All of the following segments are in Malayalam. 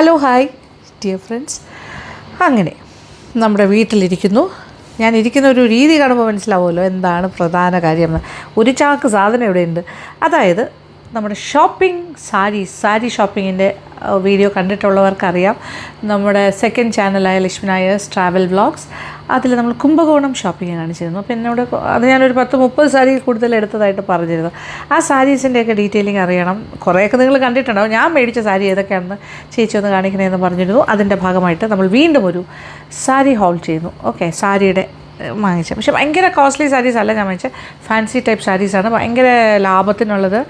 Hello hi dear friends. അങ്ങനെ നമ്മുടെ വീട്ടിലിരിക്കുന്നു. ഞാൻ ഇരിക്കുന്ന ഒരു രീതി കാണുമ്പോൾ മനസ്സിലാവുമല്ലോ എന്താണ് പ്രധാന കാര്യമെന്ന്. ഒരു ചാക്ക് സാധനം ഇവിടെയുണ്ട്. അതായത് നമ്മുടെ സാരി ഷോപ്പിങ്ങിൻ്റെ വീഡിയോ കണ്ടിട്ടുള്ളവർക്കറിയാം. നമ്മുടെ സെക്കൻഡ് ചാനലായ ലക്ഷ്മി നായേഴ്സ് ട്രാവൽ വ്ളോഗ്സ്, അതിൽ നമ്മൾ കുംഭകോണം ഷോപ്പിംഗ് കാണിച്ചിരുന്നു. അപ്പോൾ എന്നോട് അത് ഞാനൊരു 10-30 സാരി കൂടുതൽ എടുത്തതായിട്ട് പറഞ്ഞിരുന്നു. ആ സാരീസിൻ്റെയൊക്കെ ഡീറ്റെയിലിംഗ് അറിയണം. കുറേയൊക്കെ നിങ്ങൾ കണ്ടിട്ടുണ്ടാവും. ഞാൻ മേടിച്ച സാരി ഏതൊക്കെയാണെന്ന് ചേച്ചി ഒന്ന് കാണിക്കണമെന്ന് പറഞ്ഞിരുന്നു. അതിൻ്റെ ഭാഗമായിട്ട് നമ്മൾ വീണ്ടും ഒരു സാരി ഹോൾ ചെയ്യുന്നു. ഓക്കെ, സാരിയുടെ വാങ്ങിച്ചത്, പക്ഷേ ഭയങ്കര കോസ്റ്റ്ലി സാരീസ് അല്ല ഞാൻ വാങ്ങിച്ചത്. ഫാൻസി ടൈപ്പ് സാരീസാണ്. ഭയങ്കര ലാഭത്തിനുള്ളത്.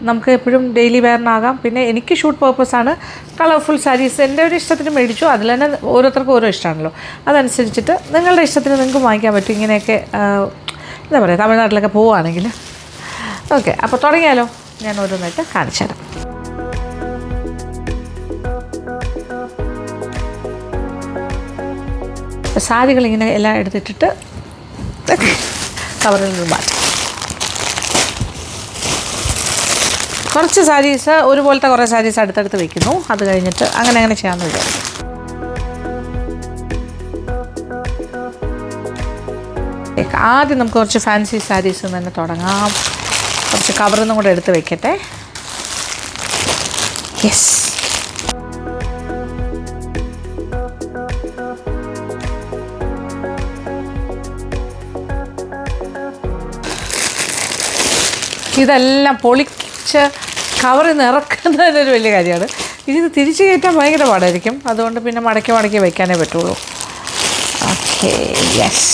നമുക്ക് എപ്പോഴും ഡെയിലി വെയറിനാകാം. പിന്നെ എനിക്ക് ഷൂട്ട് പേർപ്പസാണ്. കളർഫുൾ സാരീസ് എൻ്റെ ഒരു ഇഷ്ടത്തിന് മേടിച്ചു. അതിൽ തന്നെ ഓരോരുത്തർക്കും ഓരോ ഇഷ്ടമാണല്ലോ. അതനുസരിച്ചിട്ട് നിങ്ങളുടെ ഇഷ്ടത്തിന് നിങ്ങൾക്ക് വാങ്ങിക്കാൻ പറ്റും. ഇങ്ങനെയൊക്കെ എന്താ പറയുക, തമിഴ്നാട്ടിലൊക്കെ പോവുകയാണെങ്കിൽ. ഓക്കെ, അപ്പോൾ തുടങ്ങിയാലോ. ഞാൻ ഓരോന്നായിട്ട് കാണിച്ചു തരാം. സാരികളിങ്ങനെ എല്ലാം എടുത്തിട്ടിട്ട് കവറിൽ നിന്ന് മാറ്റാം. കുറച്ച് സാരീസ് ഒരുപോലത്തെ കുറേ സാരീസ് അടുത്തടുത്ത് വയ്ക്കുന്നു. അത് കഴിഞ്ഞിട്ട് അങ്ങനെ ചെയ്യാമെന്ന് വിചാരിക്കും. ആദ്യം നമുക്ക് കുറച്ച് ഫാൻസി സാരീസ് തന്നെ തുടങ്ങാം. കുറച്ച് കവറിൽ നിന്നും കൂടെ എടുത്ത് വയ്ക്കട്ടെ. യെസ്, ഇതെല്ലാം പൊളിച്ച് കവറിൽ നിന്ന് ഇറക്കുന്നതിനൊരു വലിയ കാര്യമാണ്. ഇത് തിരിച്ച് കയറ്റാൻ ഭയങ്കര പാടായിരിക്കും. അതുകൊണ്ട് പിന്നെ മടക്കി വയ്ക്കാനേ പറ്റുള്ളൂ. ഓക്കെ, യെസ്,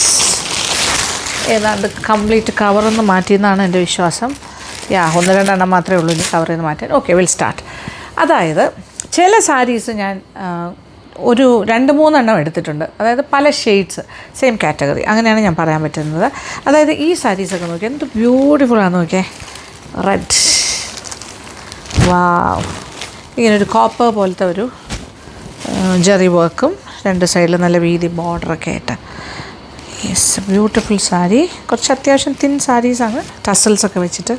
ഏതാണ്ട് കംപ്ലീറ്റ് കവറിൽ നിന്ന് മാറ്റിയെന്നാണ് എൻ്റെ വിശ്വാസം. 1-2 എണ്ണം മാത്രമേ ഉള്ളൂ ഇനി കവറിൽ നിന്ന് മാറ്റാൻ. Okay, will start. അതായത് ചില സാരീസ് ഞാൻ ഒരു 2-3 എണ്ണം എടുത്തിട്ടുണ്ട്. അതായത് പല ഷെയ്ഡ്സ്, സെയിം കാറ്റഗറി, അങ്ങനെയാണ് ഞാൻ പറയാൻ പറ്റുന്നത്. അതായത് ഈ സാരീസൊക്കെ നോക്കിയാൽ എന്ത് ബ്യൂട്ടിഫുള്ളാണെന്ന് നോക്കിയേ. റെഡ്, വാവ്, ഇങ്ങനൊരു കോപ്പർ പോലത്തെ ഒരു ജെറി വർക്കും 2 സൈഡിൽ നല്ല വീതി ബോർഡറൊക്കെ ആയിട്ട്. Yes, beautiful sari. കുറച്ച് അത്യാവശ്യം തിൻ സാരീസാണ്. ടസൽസൊക്കെ വെച്ചിട്ട്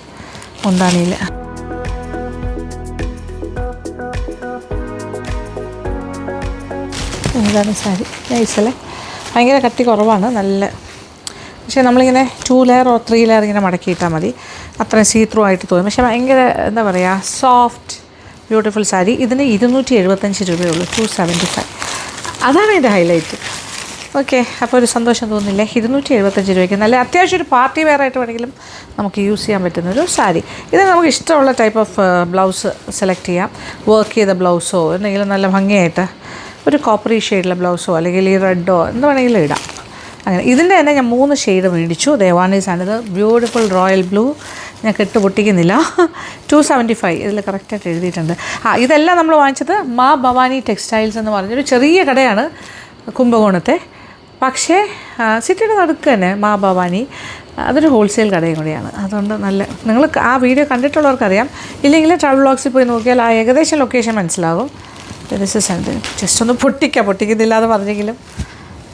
മുന്താണിയിൽ. എന്താണ് സാരി, നൈസല്ലേ. ഭയങ്കര കട്ടി കുറവാണ്, നല്ല. പക്ഷേ നമ്മളിങ്ങനെ 2 ലെയർ or 3 ലെയർ ഇങ്ങനെ മടക്കിയിട്ടാൽ മതി. അത്രയും സീ ത്രൂ ആയിട്ട് തോന്നും. പക്ഷേ ഭയങ്കര എന്താ പറയുക, സോഫ്റ്റ് ബ്യൂട്ടിഫുൾ സാരി. ഇതിന് 275 രൂപയുള്ളൂ, 275. അതാണ് എൻ്റെ ഹൈലൈറ്റ്. ഓക്കെ, അപ്പോൾ ഒരു സന്തോഷം തോന്നില്ലേ. 275 രൂപയ്ക്ക് നല്ല അത്യാവശ്യം ഒരു പാർട്ടി വെയർ ആയിട്ട് വേണമെങ്കിലും നമുക്ക് യൂസ് ചെയ്യാൻ പറ്റുന്നൊരു സാരി. ഇത് നമുക്ക് ഇഷ്ടമുള്ള ടൈപ്പ് ഓഫ് ബ്ലൗസ് സെലക്ട് ചെയ്യാം. വർക്ക് ചെയ്ത ബ്ലൗസോ എന്തെങ്കിലും നല്ല ഭംഗിയായിട്ട് ഒരു കോപ്പറി ഷെയ്ഡിലെ ബ്ലൗസോ അല്ലെങ്കിൽ ഈ റെഡോ എന്ത് വേണമെങ്കിലും ഇടാം. അങ്ങനെ ഇതിൻ്റെ തന്നെ ഞാൻ 3 ഷെയ്ഡ് മേടിച്ചു. ദേവാനീസാണിത്. Beautiful royal blue. ഞാൻ കെട്ട് പൊട്ടിക്കുന്നില്ല. 275 ഇതിൽ കറക്റ്റായിട്ട് എഴുതിയിട്ടുണ്ട്. ഇതെല്ലാം നമ്മൾ വാങ്ങിച്ചത് മാ ഭവാനി ടെക്സ്റ്റൈൽസ് എന്ന് പറഞ്ഞൊരു ചെറിയ കടയാണ് കുംഭകോണത്തെ. പക്ഷേ സിറ്റിയുടെ നടുക്ക് തന്നെ മാ ഭവാനി, അതൊരു ഹോൾസെയിൽ കടയും കൂടിയാണ്. അതുകൊണ്ട് നല്ല, നിങ്ങൾ ആ വീഡിയോ കണ്ടിട്ടുള്ളവർക്കറിയാം. ഇല്ലെങ്കിൽ ട്രാവൽ വ്ളോഗ്സിൽ പോയി നോക്കിയാൽ ആ ഏകദേശം ലൊക്കേഷൻ മനസ്സിലാകും. ജസ്റ്റ് ഒന്ന് പൊട്ടിക്കുന്നില്ല എന്ന് പറഞ്ഞെങ്കിലും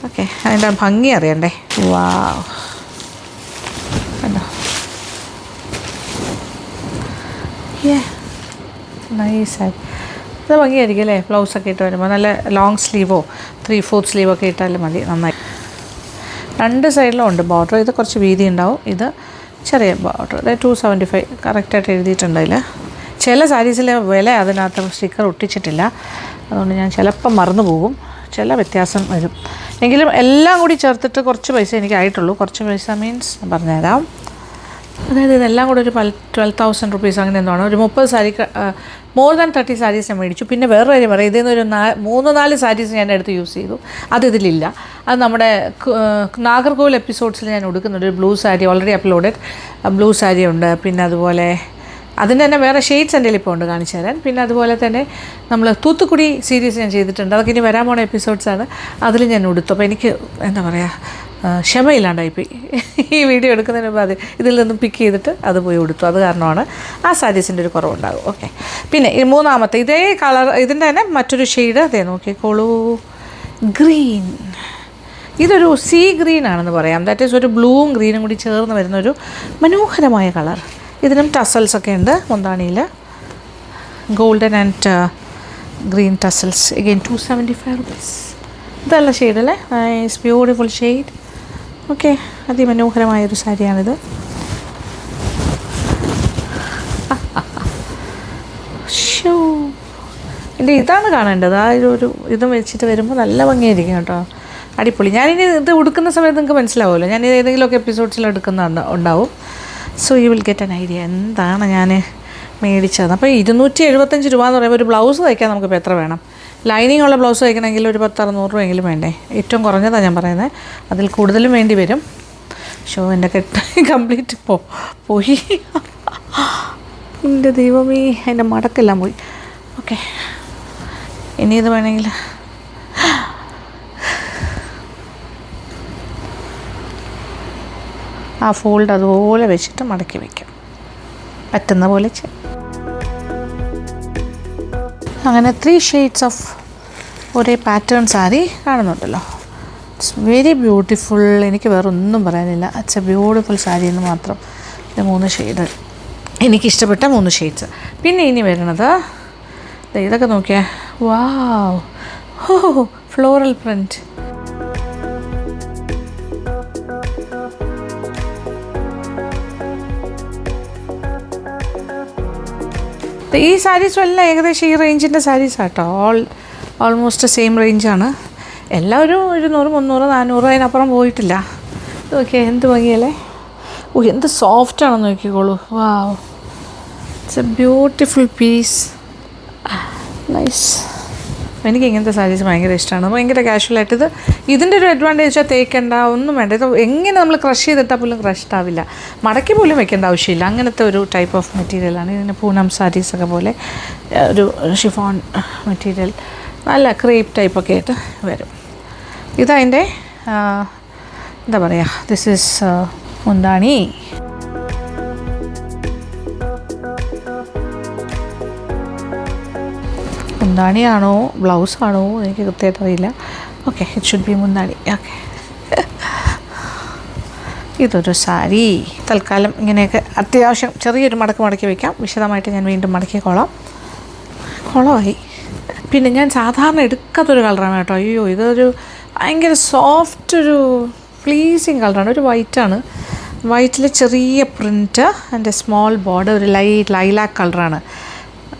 ഓക്കെ, അതിൻ്റെ ഭംഗി അറിയണ്ടേ. വാവ്, കണ്ടോ, നൈസായി. ഇത് ഭംഗിയായിരിക്കും അല്ലേ. ബ്ലൗസൊക്കെ ഇട്ട് വരുമ്പോൾ നല്ല ലോങ് സ്ലീവോ 3/4 സ്ലീവൊക്കെ ഇട്ടാലും മതി, നന്നായി. 2 സൈഡിലും ഉണ്ട് ബോർഡർ. ഇത് കുറച്ച് വീതി ഉണ്ടാവും, ഇത് ചെറിയ ബോർഡർ. അതായത് 275 കറക്റ്റായിട്ട് എഴുതിയിട്ടുണ്ട് അതിൽ. ചില സാരീസിലെ വില അതിനകത്ത് സ്റ്റിക്കർ ഒട്ടിച്ചിട്ടില്ല. അതുകൊണ്ട് ഞാൻ ചിലപ്പം മറന്നു പോകും, ചില വ്യത്യാസം വരും. എങ്കിലും എല്ലാം കൂടി ചേർത്തിട്ട് കുറച്ച് പൈസ എനിക്ക് ആയിട്ടുള്ളൂ. കുറച്ച് പൈസ മീൻസ് ഞാൻ പറഞ്ഞുതരാം. അതായത് ഇതെല്ലാം കൂടെ ഒരു 12,000 റുപ്പീസ് അങ്ങനെ എന്താണ്. ഒരു 30 സാരി, മോർ ദാൻ 30 സാരീസ് ഞാൻ മേടിച്ചു. പിന്നെ വേറെ കാര്യം പറയാം, ഇതിൽ നിന്നൊരു 3-4 സാരീസ് ഞാൻ എടുത്ത് യൂസ് ചെയ്തു. അതിലില്ല. അത് നമ്മുടെ നാഗർകോവിൽ എപ്പിസോഡ്സിൽ ഞാൻ ഉടുക്കുന്നുണ്ട്. ഒരു blue sari already uploaded blue sari ഉണ്ട്. പിന്നെ അതുപോലെ അതിൻ്റെ തന്നെ വേറെ ഷെയ്ഡ്സ് എൻ്റെ ഇപ്പോൾ ഉണ്ട് കാണിച്ചു തരാൻ. പിന്നെ അതുപോലെ തന്നെ നമ്മൾ തൂത്തുക്കുടി സീരീസ് ഞാൻ ചെയ്തിട്ടുണ്ട്. അതൊക്കെ ഇനി വരാൻ പോണ എപ്പിസോഡ്സാണ്. അതിൽ ഞാൻ ഉടുത്തു. അപ്പോൾ എനിക്ക് എന്താ പറയുക, ക്ഷമയില്ലാണ്ടായിപ്പോയി. ഈ വീഡിയോ എടുക്കുന്നതിന് മുമ്പ് ഇതിൽ നിന്നും പിക്ക് ചെയ്തിട്ട് അത് പോയി ഉടുത്തു. അത് കാരണമാണ് ആ സാരീസിൻ്റെ ഒരു കുറവുണ്ടാകും. ഓക്കെ, പിന്നെ ഈ 3ാമത്തെ ഇതേ കളർ, ഇതിൻ്റെ തന്നെ മറ്റൊരു ഷെയ്ഡ് അതേ നോക്കിക്കോളൂ, ഗ്രീൻ. ഇതൊരു സീ ഗ്രീൻ ആണെന്ന് പറയാം. ദാറ്റ് ഈസ് ഒരു ബ്ലൂവും ഗ്രീനും കൂടി ചേർന്ന് വരുന്നൊരു മനോഹരമായ കളർ. ഇതിനും ടസൽസൊക്കെ ഉണ്ട് മുന്താണിയിൽ. Golden and green tassels again 275 rupees. ഇതല്ല ഷെയ്ഡല്ലേ, നൈസ് ബ്യൂട്ടിഫുൾ ഷെയ്ഡ്. ഓക്കെ, അതിമനോഹരമായൊരു സാരിയാണിത്. ഷോ, എൻ്റെ ഇതാണ് കാണേണ്ടത്. ആ ഒരു ഇതും വെച്ചിട്ട് വരുമ്പോൾ നല്ല ഭംഗിയായിരിക്കും കേട്ടോ, അടിപൊളി. ഞാനിനി ഇത് ഉടുക്കുന്ന സമയത്ത് നിങ്ങൾക്ക് മനസ്സിലാവുമല്ലോ, ഞാൻ ഏതെങ്കിലുമൊക്കെ എപ്പിസോഡ്സിൽ എടുക്കുന്ന ഉണ്ടാവും. So you will get an idea എന്താണ് ഞാൻ മേടിച്ചത്. അപ്പോൾ 275 രൂപ എന്ന് പറയുമ്പോൾ ഒരു ബ്ലൗസ് തയ്ക്കാൻ നമുക്കിപ്പോൾ എത്ര വേണം? ലൈനിങ് ഉള്ള ബ്ലൗസ് തയ്ക്കണമെങ്കിൽ ഒരു 10-600 രൂപയെങ്കിലും വേണ്ടേ? ഏറ്റവും കുറഞ്ഞതാണ് ഞാൻ പറയുന്നത്, അതിൽ കൂടുതലും വേണ്ടി വരും. ഷോ, എൻ്റെ കെട്ട് കംപ്ലീറ്റ് പോയി. എൻ്റെ ദൈവമേ, എൻ്റെ മടക്കെല്ലാം പോയി. ഓക്കെ, ഇനി ഇത് വേണമെങ്കിൽ ആ ഫോൾഡ് അതുപോലെ വെച്ചിട്ട് മടക്കി വയ്ക്കാം, പറ്റുന്ന പോലെ ചെയ്യാം. അങ്ങനെ 3 shades ഓഫ് ഒരേ പാറ്റേൺ സാരി കാണുന്നുണ്ടല്ലോ. It's very beautiful. എനിക്ക് വേറെ ഒന്നും പറയാനില്ല. ഇറ്റ്സ് എ ബ്യൂട്ടിഫുൾ സാരി എന്ന് മാത്രം. ഇത് 3 ഷെയ്ഡ്, എനിക്കിഷ്ടപ്പെട്ട 3 ഷെയ്ഡ്സ്. പിന്നെ ഇനി വരുന്നത് ഇതൊക്കെ നോക്കിയാൽ, വാവ്, ഹോ, ഫ്ലോറൽ പ്രിൻറ്റ്. ഈ സാരീസും എല്ലാം ഏകദേശം ഈ റേഞ്ചിൻ്റെ സാരീസാണ് കേട്ടോ. ഓൾമോസ്റ്റ് സെയിം റേഞ്ചാണ്. എല്ലാം ഒരു 200, 300, 400 അതിനപ്പുറം പോയിട്ടില്ല. ഓക്കെ, എന്ത് ഭംഗിയല്ലേ. എന്ത് സോഫ്റ്റാണെന്ന് നോക്കിക്കോളൂ. Wow, it's a beautiful piece. Nice. എനിക്ക് ഇങ്ങനത്തെ സാരീസ് ഭയങ്കര ഇഷ്ടമാണ്. ഭയങ്കര കാഷ്വലായിട്ട് ഇതിൻ്റെ ഒരു അഡ്വാൻറ്റേജ് വെച്ചാൽ തേക്കണ്ട, ഒന്നും വേണ്ട. ഇത് എങ്ങനെ നമ്മൾ ക്രഷ് ചെയ്തിട്ടാൽ പോലും ക്രഷ്ഡ് ആവില്ല, മടക്കി പോലും വെക്കേണ്ട ആവശ്യമില്ല. അങ്ങനത്തെ ഒരു ടൈപ്പ് ഓഫ് മെറ്റീരിയലാണ്. ഇതിന് പൂനം സാരീസൊക്കെ പോലെ ഒരു ഷിഫോൺ മെറ്റീരിയൽ, നല്ല ക്രേപ്പ് ടൈപ്പൊക്കെ ആയിട്ട് വരും. ഇതതിൻ്റെ എന്താ പറയുക, ദിസ് ഈസ് മുന്താണി. മുന്താണിയാണോ ബ്ലൗസാണോ എനിക്ക് കൃത്യമായിട്ട് അറിയില്ല. ഓക്കെ, ഇറ്റ് ഷുഡ് ബി മുന്താണി. ഓക്കെ, ഇതൊരു സാരി. തൽക്കാലം ഇങ്ങനെയൊക്കെ അത്യാവശ്യം ചെറിയൊരു മടക്കി വയ്ക്കാം. വിശദമായിട്ട് ഞാൻ വീണ്ടും മടക്കിക്കോളാം. കുളമായി. പിന്നെ ഞാൻ സാധാരണ എടുക്കാത്തൊരു കളറാണ് കേട്ടോ. അയ്യോ, ഇതൊരു ഭയങ്കര സോഫ്റ്റ് ഒരു പ്ലീസിങ് കളറാണ്. ഒരു വൈറ്റാണ്, വൈറ്റിൽ ചെറിയ പ്രിൻറ്റ് ആൻഡ് സ്മോൾ ബോർഡർ, ഒരു ലൈലാക്ക് കളറാണ്.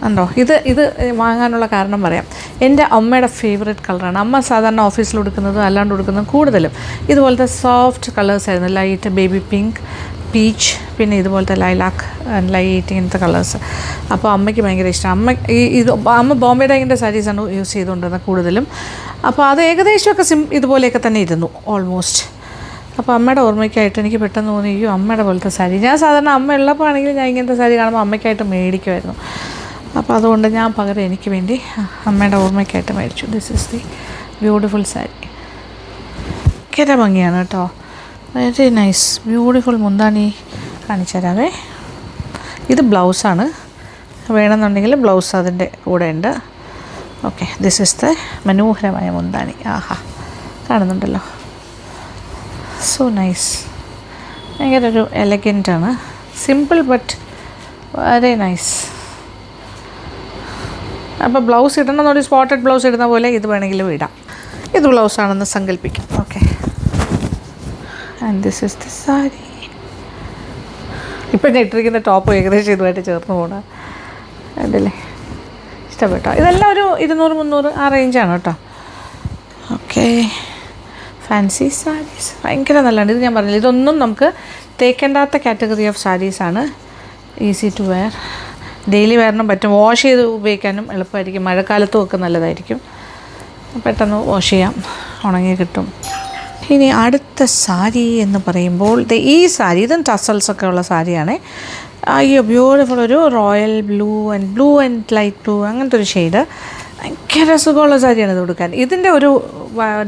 ഉണ്ടോ? ഇത് വാങ്ങാനുള്ള കാരണം പറയാം. എൻ്റെ അമ്മയുടെ ഫേവറേറ്റ് കളറാണ്. അമ്മ സാധാരണ ഓഫീസിൽ കൊടുക്കുന്നതും അല്ലാണ്ട് കൊടുക്കുന്നതും കൂടുതലും ഇതുപോലത്തെ സോഫ്റ്റ് കളേഴ്സായിരുന്നു. ലൈറ്റ് ബേബി പിങ്ക്, പീച്ച്, പിന്നെ ഇതുപോലത്തെ ലൈലാക്ക്, ലൈറ്റ്, ഇങ്ങനത്തെ കളേഴ്സ്. അപ്പോൾ അമ്മയ്ക്ക് ഭയങ്കര ഇഷ്ടം. അമ്മ ബോംബെ ഡൈങ്ങിൻ്റെ സാരീസാണ് യൂസ് ചെയ്തുകൊണ്ടിരുന്നത് കൂടുതലും. അപ്പോൾ അത് ഏകദേശമൊക്കെ ഇതുപോലെയൊക്കെ തന്നെ ഇരുന്നു ഓൾമോസ്റ്റ്. അപ്പോൾ അമ്മയുടെ ഓർമ്മയ്ക്കായിട്ട് എനിക്ക് പെട്ടെന്ന് തോന്നി, അയ്യോ അമ്മയുടെ പോലത്തെ സാരി. ഞാൻ സാധാരണ അമ്മ ഉള്ളപ്പോൾ ആണെങ്കിൽ ഞാൻ ഇങ്ങനത്തെ സാരി കാണുമ്പോൾ അമ്മയ്ക്കായിട്ട് മേടിക്കുമായിരുന്നു. അപ്പോൾ അതുകൊണ്ട് ഞാൻ പകരം എനിക്ക് വേണ്ടി അമ്മയുടെ ഓർമ്മയ്ക്കായിട്ട് മേടിച്ചു. This is the beautiful sari. ഭയങ്കര ഭംഗിയാണ് കേട്ടോ, വെരി നൈസ് ബ്യൂട്ടിഫുൾ. മുന്താണി കാണിച്ചു തരാവേ. ഇത് ബ്ലൗസാണ്, വേണമെന്നുണ്ടെങ്കിൽ ബ്ലൗസ് അതിൻ്റെ കൂടെ ഉണ്ട്. ഓക്കെ, ദിസ് ഈസ് ദ മനോഹരമായ മുന്താണി. ആഹാ, കാണുന്നുണ്ടല്ലോ, സോ നൈസ്. ഭയങ്കര ഒരു എലഗൻ്റാണ്, സിമ്പിൾ ബട്ട് വെരി നൈസ്. അപ്പോൾ ബ്ലൗസ് ഇടണമെന്നൊരു സ്പോട്ടഡ് ബ്ലൗസ് ഇടുന്ന പോലെ ഇത് വേണമെങ്കിലും ഇടാം. ഇത് ബ്ലൗസാണെന്ന് സങ്കല്പിക്കാം. Okay, and this is the sari. ഇപ്പം ഞാൻ ഇട്ടിരിക്കുന്ന ടോപ്പ് ഏകദേശം ഇതുമായിട്ട് ചേർന്ന് പോകണം. അതല്ലേ, ഇഷ്ടപ്പെട്ടോ? ഇതെല്ലാം ഒരു 200-300 ആ റേഞ്ചാണ് കേട്ടോ. ഓക്കെ, ഫാൻസി സാരീസ് ഭയങ്കര നല്ലതാണ്. ഇത് ഞാൻ പറഞ്ഞില്ല, ഇതൊന്നും നമുക്ക് തേക്കേണ്ടാത്ത കാറ്റഗറി ഓഫ് സാരീസാണ്. ഈസി ടു വെയർ, ഡെയിലി വെയറിനും പറ്റും, വാഷ് ചെയ്ത് ഉപയോഗിക്കാനും എളുപ്പമായിരിക്കും. മഴക്കാലത്തും ഒക്കെ നല്ലതായിരിക്കും, പെട്ടെന്ന് വാഷ് ചെയ്യാം, ഉണങ്ങി കിട്ടും. ഇനി അടുത്ത സാരി എന്ന് പറയുമ്പോൾ ഈ സാരി, ഇതും ടസൽസൊക്കെ ഉള്ള സാരിയാണ്. അയ്യോ ബ്യൂട്ടിഫുൾ, ഒരു royal blue and light blue, അങ്ങനത്തെ ഒരു ഷെയ്ഡ്. ഭയങ്കര സുഖമുള്ള സാരിയാണ് ഇത് കൊടുക്കാൻ. ഇതിൻ്റെ ഒരു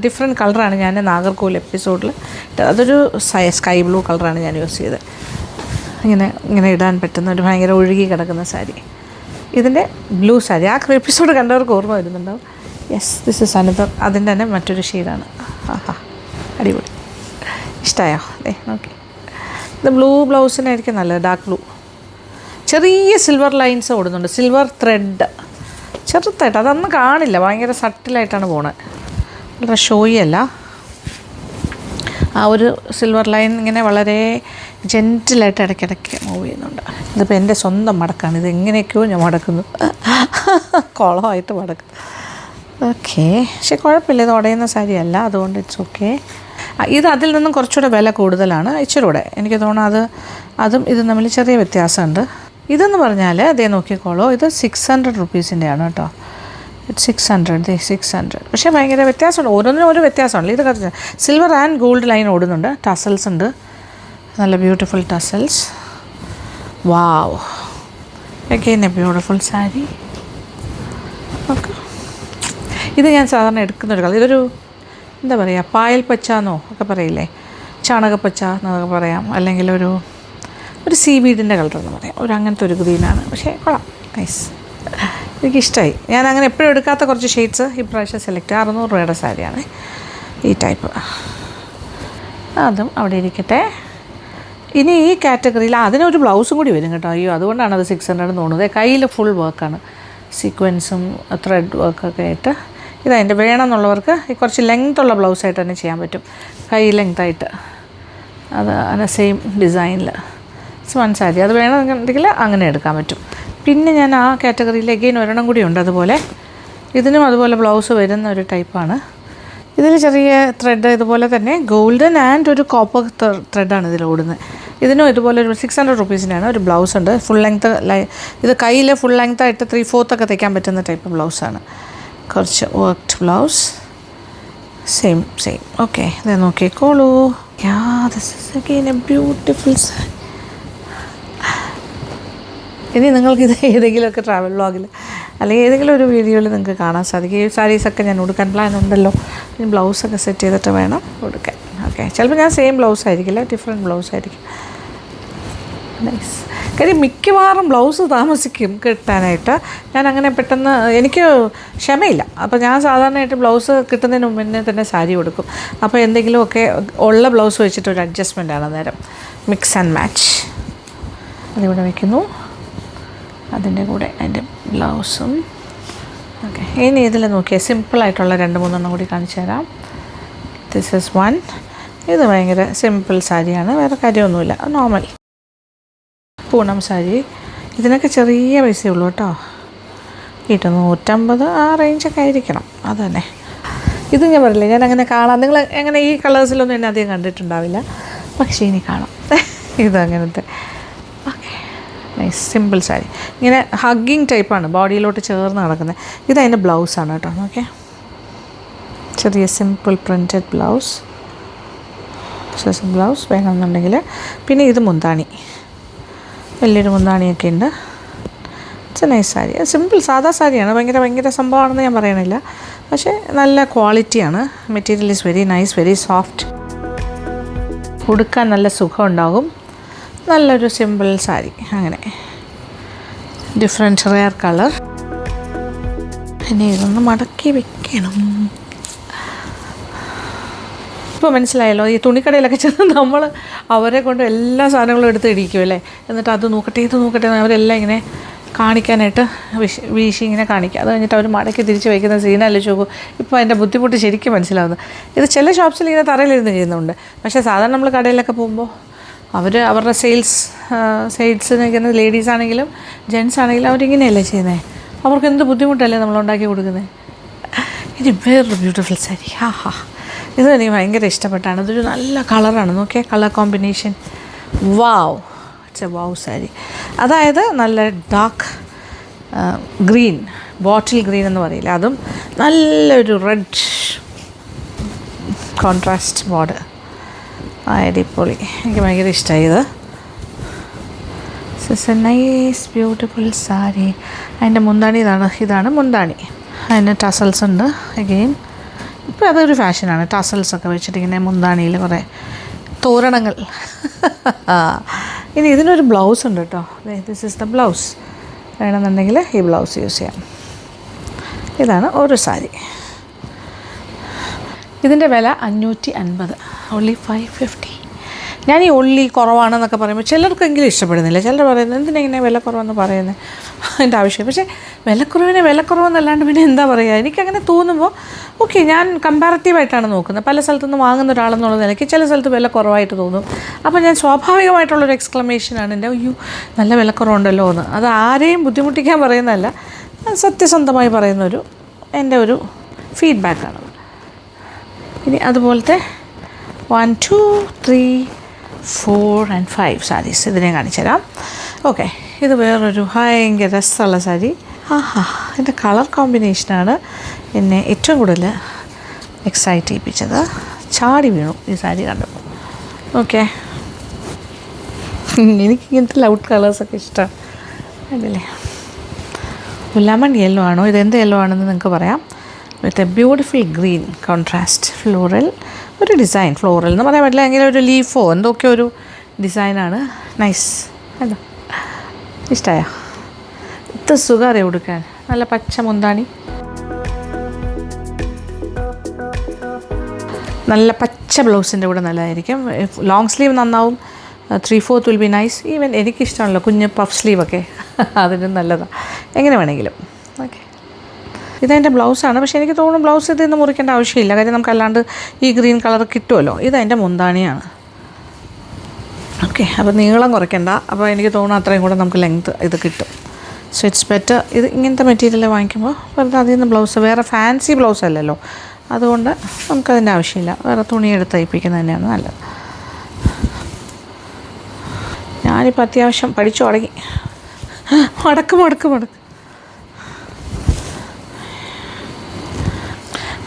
ഡിഫറെൻറ്റ് കളറാണ് ഞാൻ നാഗർകോവിൽ എപ്പിസോഡിൽ, അതൊരു സ്കൈ ബ്ലൂ കളറാണ് ഞാൻ യൂസ് ചെയ്തത്. ഇങ്ങനെ ഇടാൻ പറ്റുന്ന ഒരു ഭയങ്കര ഒഴുകി കിടക്കുന്ന സാരി. ഇതിൻ്റെ ബ്ലൂ സാരി ആ എപ്പിസോഡ് കണ്ടവർക്ക് ഓർമ്മ വരുന്നുണ്ടാവും. യെസ്, ദിസ് ഇസ് അനദർ, അതിൻ്റെ തന്നെ മറ്റൊരു ഷെയ്ഡാണ്. ആഹാ, അടിപൊളി. ഇഷ്ടമായോ? അതെ, ഓക്കെ. ഇത് ബ്ലൂ ബ്ലൗസിനായിരിക്കും നല്ലത്, ഡാർക്ക് ബ്ലൂ. ചെറിയ സിൽവർ ലൈൻസ് ഓടുന്നുണ്ട്, സിൽവർ ത്രെഡ് ചെറുതായിട്ട്, അതൊന്നും കാണില്ല, ഭയങ്കര സട്ടിലായിട്ടാണ് പോണത്, വളരെ ഷോയി അല്ല. ആ ഒരു സിൽവർ ലൈൻ ഇങ്ങനെ വളരെ ജെൻറ്റിലായിട്ട് ഇടയ്ക്കിടയ്ക്ക് മൂവ് ചെയ്യുന്നുണ്ട്. ഇതിപ്പോൾ എൻ്റെ സ്വന്തം മടക്കാണ്, ഇത് എങ്ങനെയൊക്കെയോ ഞാൻ മടക്കുന്നു, കുളമായിട്ട് മടക്കുന്നു. ഓക്കെ, പക്ഷെ കുഴപ്പമില്ല, ഇത് ഉടയുന്ന സാരിയല്ല, അതുകൊണ്ട് ഇറ്റ്സ് ഓക്കെ. ഇത് അതിൽ നിന്നും കുറച്ചുകൂടെ വില കൂടുതലാണ്, ഇച്ചിരി കൂടെ എനിക്ക് തോന്നുന്നു. അതും ഇതും തമ്മിൽ ചെറിയ വ്യത്യാസമുണ്ട്. ഇതെന്ന് പറഞ്ഞാൽ അതേ നോക്കിക്കോളൂ, ഇത് 600 റുപ്പീസിൻ്റെയാണ് കേട്ടോ. 600 പക്ഷേ ഭയങ്കര വ്യത്യാസമുണ്ട്, ഓരോന്നിനും ഓരോ വ്യത്യാസമുണ്ട്. ഇത് കുറച്ച് സിൽവർ ആൻഡ് ഗോൾഡ് ലൈൻ ഓടുന്നുണ്ട്, ടസൽസ് ഉണ്ട്, നല്ല beautiful tassels. Wow, again A beautiful sari. Okay, ഇത് ഞാൻ സാധാരണ എടുക്കുന്നൊരു കളർ, ഇതൊരു എന്താ പറയുക, പായൽ പച്ച എന്നോ ഒക്കെ പറയില്ലേ, ചാണകപ്പച്ച എന്നൊക്കെ പറയാം, അല്ലെങ്കിൽ ഒരു സീവീഡിൻ്റെ കളർ എന്ന് പറയാം, അങ്ങനത്തെ ഒരു ഗ്രീനാണ്. പക്ഷേ കൊള്ളാം, നൈസ്, എനിക്കിഷ്ടമായി. ഞാൻ അങ്ങനെ എപ്പോഴും എടുക്കാത്ത കുറച്ച് ഷെയ്ഡ്സ് ഇപ്രാവശ്യം സെലക്ട് 600 രൂപയുടെ സാരിയാണ് ഈ ടൈപ്പ്. അതും അവിടെ ഇരിക്കട്ടെ. ഇനി ഈ കാറ്റഗറിയിൽ അതിനൊരു ബ്ലൗസും കൂടി വരും കേട്ടോ. അയ്യോ, അതുകൊണ്ടാണ് അത് 600 തോന്നുന്നത്. കയ്യിൽ ഫുൾ വർക്കാണ്, സീക്വൻസും ത്രെഡ് വർക്കൊക്കെ ആയിട്ട്. ഇതതിൻ്റെ വേണമെന്നുള്ളവർക്ക് കുറച്ച് ലെങ്ത്തുള്ള ബ്ലൗസായിട്ട് തന്നെ ചെയ്യാൻ പറ്റും, കൈ ലെങ്ത്തായിട്ട്, അത് സെയിം ഡിസൈനിൽ വൺ സാരി. അത് വേണമെന്നുണ്ടെങ്കിൽ അങ്ങനെ എടുക്കാൻ പറ്റും. പിന്നെ ഞാൻ ആ കാറ്റഗറിയിൽ അഗെയിൻ ഒരെണ്ണം കൂടി ഉണ്ട് അതുപോലെ. ഇതിനും അതുപോലെ ബ്ലൗസ് വരുന്ന ഒരു ടൈപ്പാണ്. ഇതിൽ ചെറിയ ത്രെഡ് ഇതുപോലെ തന്നെ ഗോൾഡൻ ആൻഡ് ഒരു കോപ്പർ ത്രെഡാണ് ഇതിൽ ഓടുന്നത്. ഇതിനും ഇതുപോലെ ഒരു 600 റുപ്പീസിനാണ്. ഒരു ബ്ലൗസ് ഉണ്ട്, ഫുൾ ലെങ്ത്ത്. ഇത് കയ്യിൽ ഫുൾ ലെങ്ത്തായിട്ട് 3/4 ഒക്കെ തയ്ക്കാൻ പറ്റുന്ന ടൈപ്പ് ബ്ലൗസാണ്. കുറച്ച് വർക്ക്ഡ് ബ്ലൗസ്, സെയിം. ഓക്കെ, ഇത് നോക്കിക്കോളൂ. This is again A beautiful sari. ഇനി നിങ്ങൾക്കിത് ഏതെങ്കിലുമൊക്കെ ട്രാവൽ വ്ളോഗിൽ അല്ലെങ്കിൽ ഏതെങ്കിലും ഒരു വീഡിയോയിൽ നിങ്ങൾക്ക് കാണാൻ സാധിക്കും. ഈ സാരീസൊക്കെ ഞാൻ ഉടുക്കാൻ പ്ലാൻ ഉണ്ടല്ലോ. ഇനി ബ്ലൗസൊക്കെ സെറ്റ് ചെയ്തിട്ട് വേണം ഉടുക്കാൻ. ഓക്കെ, ചിലപ്പോൾ ഞാൻ സെയിം ബ്ലൗസ് ആയിരിക്കില്ല, ഡിഫറെൻറ്റ് ബ്ലൗസ് ആയിരിക്കും. നൈസ്. കാര്യം മിക്കവാറും ബ്ലൗസ് താമസിക്കും കിട്ടാനായിട്ട്. ഞാൻ അങ്ങനെ പെട്ടെന്ന്, എനിക്ക് ക്ഷമയില്ല. അപ്പോൾ ഞാൻ സാധാരണയായിട്ട് ബ്ലൗസ് കിട്ടുന്നതിന് മുന്നേ തന്നെ സാരി കൊടുക്കും. അപ്പോൾ എന്തെങ്കിലുമൊക്കെ ഉള്ള ബ്ലൗസ് വെച്ചിട്ട് ഒരു അഡ്ജസ്റ്റ്മെൻറ്റാണ് നേരം. മിക്സ് ആൻഡ് മാച്ച് അതിവിടെ വയ്ക്കുന്നു, അതിൻ്റെ കൂടെ അതിൻ്റെ ബ്ലൗസും. ഓക്കെ, ഇനി ഇതിൽ നോക്കിയാൽ സിമ്പിളായിട്ടുള്ള 2-3 കൂടി കാണിച്ചു തരാം. This is one. ഇത് ഭയങ്കര സിമ്പിൾ സാരിയാണ്, വേറെ കാര്യമൊന്നുമില്ല, നോർമൽ പൂണം സാരി. ഇതിനൊക്കെ ചെറിയ പൈസയേ ഉള്ളൂ കേട്ടോ, 250 ആ റേഞ്ചൊക്കെ ആയിരിക്കണം. അത് തന്നെ. ഇത് ഞാൻ പറയില്ലേ, ഞാൻ അങ്ങനെ കാണാം. നിങ്ങൾ അങ്ങനെ ഈ കളേഴ്സിലൊന്നും എന്നെ അധികം കണ്ടിട്ടുണ്ടാവില്ല, പക്ഷേ ഇനി കാണാം. ഇതങ്ങനത്തെ. Okay, nice simple sari. ഇങ്ങനെ ഹഗ്ഗിങ് ടൈപ്പാണ്, ബോഡിയിലോട്ട് ചേർന്ന് കിടക്കുന്നത്. ഇതതിൻ്റെ ബ്ലൗസാണ് കേട്ടോ. ഓക്കെ, ചെറിയ സിമ്പിൾ പ്രിൻറ്റഡ് ബ്ലൗസ് വേണമെന്നുണ്ടെങ്കിൽ. പിന്നെ ഇത് മുന്താണി, വലിയൊരു മുന്താണിയൊക്കെ ഉണ്ട്. It's a nice sari. Simple സാധാ സാരിയാണ്, ഭയങ്കര സംഭവമാണെന്ന് ഞാൻ പറയണില്ല, പക്ഷേ നല്ല ക്വാളിറ്റിയാണ്. Material is very nice, very soft, ഉടുക്കാൻ നല്ല സുഖം ഉണ്ടാകും. നല്ലൊരു സിമ്പിൾ സാരി. അങ്ങനെ ഡിഫറെൻറ്റ് റെയർ കളർ. ഇനി ഇതൊന്ന് മടക്കി വെക്കണം. ഇപ്പോൾ മനസ്സിലായല്ലോ, ഈ തുണിക്കടയിലൊക്കെ ചെന്ന് നമ്മൾ അവരെ കൊണ്ട് എല്ലാ സാധനങ്ങളും എടുത്ത് ഇടിക്കും അല്ലേ, എന്നിട്ട് അത് നോക്കട്ടെ ഇത് നോക്കട്ടെ അവരെല്ലാം ഇങ്ങനെ കാണിക്കാനായിട്ട് വീശി ഇങ്ങനെ കാണിക്കുക. അത് കഴിഞ്ഞിട്ട് അവർ മടക്കി തിരിച്ച് വയ്ക്കുന്ന സീനല്ലേ ചോദിക്കും. ഇപ്പോൾ അതിൻ്റെ ബുദ്ധിമുട്ട് ശരിക്കും മനസ്സിലാവുന്നത്. ഇത് ചില ഷോപ്സിൽ ഇങ്ങനെ തറയിലിരുന്ന് ചെയ്യുന്നുണ്ട്, പക്ഷേ സാധാരണ നമ്മൾ കടയിലൊക്കെ പോകുമ്പോൾ അവരുടെ സെയിൽസ് നിൽക്കുന്ന ലേഡീസ് ആണെങ്കിലും ജെൻറ്റ്സ് ആണെങ്കിലും അവരിങ്ങനെയല്ലേ ചെയ്യുന്നത്. അവർക്ക് എന്ത് ബുദ്ധിമുട്ടല്ലേ നമ്മൾ ഉണ്ടാക്കി കൊടുക്കുന്നത്. ഇനി വേറൊരു ബ്യൂട്ടിഫുൾ സാരി. ഇത് എനിക്ക് ഭയങ്കര ഇഷ്ടപ്പെട്ടാണ്. ഇതൊരു നല്ല കളറാണ്, നോക്കിയാൽ colour combination. Wow, it's a wow sari. അതായത് നല്ല ഡാർക്ക് ഗ്രീൻ, ബോട്ടിൽ ഗ്രീൻ എന്ന് പറയില്ല, അതും നല്ലൊരു റെഡ് കോൺട്രാസ്റ്റ് ബോർഡർ. അടിപൊളി, എനിക്ക് ഭയങ്കര ഇഷ്ടമായി ഇത്. It's a nice beautiful sari. അതിൻ്റെ മുന്താണി ഇതാണ് മുന്താണി. അതിന് ടസൽസ് ഉണ്ട് അഗെയിൻ. ഇപ്പോൾ അതൊരു ഫാഷനാണ്, ടസൽസൊക്കെ വെച്ചിട്ട് ഇങ്ങനെ മുന്താണിയിൽ കുറേ തോരണങ്ങൾ. ഇനി ഇതിനൊരു ബ്ലൗസ് ഉണ്ട് കേട്ടോ. This is the blouse. വേണമെന്നുണ്ടെങ്കിൽ ഈ ബ്ലൗസ് യൂസ് ചെയ്യാം. ഇതാണ് ഒരു സാരി. ഇതിൻ്റെ വില 550, ഓൺലി 550. ഞാൻ ഈ ഉള്ളി കുറവാണെന്നൊക്കെ പറയുമ്പോൾ ചിലർക്കെങ്കിലും ഇഷ്ടപ്പെടുന്നില്ല. ചിലർ പറയുന്നത് എന്തിനാ ഇങ്ങനെ വില കുറവെന്ന് പറയുന്നത്, അതിൻ്റെ ആവശ്യം. പക്ഷേ വിലക്കുറവെന്നല്ലാണ്ട് പിന്നെ എന്താ പറയുക, എനിക്കങ്ങനെ തോന്നുമ്പോൾ ഓക്കെ, ഞാൻ കമ്പാരറ്റീവായിട്ടാണ് നോക്കുന്നത്. പല സ്ഥലത്തുനിന്ന് വാങ്ങുന്ന ഒരാളെന്നുള്ള നിലയ്ക്ക് ചില സ്ഥലത്ത് വില കുറവായിട്ട് തോന്നും. അപ്പോൾ ഞാൻ സ്വാഭാവികമായിട്ടുള്ളൊരു എക്സ്ക്ലമേഷനാണ് എൻ്റെ, അയ്യോ നല്ല വിലക്കുറവുണ്ടല്ലോ എന്ന്. അത് ആരെയും ബുദ്ധിമുട്ടിക്കാൻ പറയുന്നതല്ല, സത്യസന്ധമായി പറയുന്നൊരു എൻ്റെ ഒരു ഫീഡ്ബാക്കാണ്. ഇനി അതുപോലത്തെ 1 2 3 4 and 5 സാരീസ് ഇതിനെ കാണിച്ചു തരാം. ഓക്കെ, ഇത് വേറൊരു ഭയങ്കര രസമുള്ള സാരി. ഇതിൻ്റെ കളർ കോമ്പിനേഷനാണ് എന്നെ ഏറ്റവും കൂടുതൽ എക്സൈറ്റ് ചെയ്യിപ്പിച്ചത്. ചാടി വീണു ഈ സാരി കണ്ടപ്പോൾ. ഓക്കെ, എനിക്കിങ്ങനത്തെ ലൗഡ് കളേഴ്സൊക്കെ ഇഷ്ടമാണ്. അതല്ലേ, ലെമൺ യെല്ലോ ആണോ, ഇതെന്ത് യെല്ലോ ആണെന്ന് നിങ്ങൾക്ക് പറയാം. With a beautiful green contrast floral ഒരു ഡിസൈൻ. ഫ്ലോറൽ എന്ന് പറയാൻ പറ്റില്ല, എങ്കിലും ഒരു ലീഫോ എന്തൊക്കെ ഒരു ഡിസൈനാണ്. നൈസ്, അല്ലോ ഇഷ്ടമായ. ഇത് സുഖം ഉടുക്കാൻ, നല്ല പച്ച മുന്താണി, നല്ല പച്ച ബ്ലൗസിൻ്റെ കൂടെ നല്ലതായിരിക്കും. ലോങ് സ്ലീവ് നന്നാവും, 3/4 വിൽ ബി നൈസ്. ഈവൻ എനിക്കിഷ്ടമാണല്ലോ കുഞ്ഞ് പഫ് സ്ലീവൊക്കെ, അതിനും നല്ലതാണ്. എങ്ങനെ വേണമെങ്കിലും. ഓക്കെ, ഇതെൻ്റെ ബ്ലൗസാണ്. പക്ഷേ എനിക്ക് തോന്നുന്നു ബ്ലൗസ് ഇതിൽ നിന്ന് മുറിക്കേണ്ട ആവശ്യമില്ല, കാര്യം നമുക്കല്ലാണ്ട് ഈ ഗ്രീൻ കളർ കിട്ടുമല്ലോ. ഇതെൻ്റെ മുന്താണിയാണ്. ഓക്കെ, അപ്പോൾ നീളം കുറയ്ക്കണ്ട. അപ്പോൾ എനിക്ക് തോന്നുന്നു അത്രയും കൂടെ നമുക്ക് ലെങ്ത്ത് ഇത് കിട്ടും. So it's better. ഇത് ഇങ്ങനത്തെ മെറ്റീരിയൽ വാങ്ങിക്കുമ്പോൾ വെറുതെ അതിൽ നിന്ന് ബ്ലൗസ്, വേറെ ഫാൻസി ബ്ലൗസ് അല്ലല്ലോ, അതുകൊണ്ട് നമുക്കതിൻ്റെ ആവശ്യമില്ല. വേറെ തുണി എടുത്ത് തയ്പ്പിക്കുന്നത് തന്നെയാണ് നല്ലത്. ഞാനിപ്പോൾ അത്യാവശ്യം പഠിച്ചു തുടങ്ങി. മടക്ക്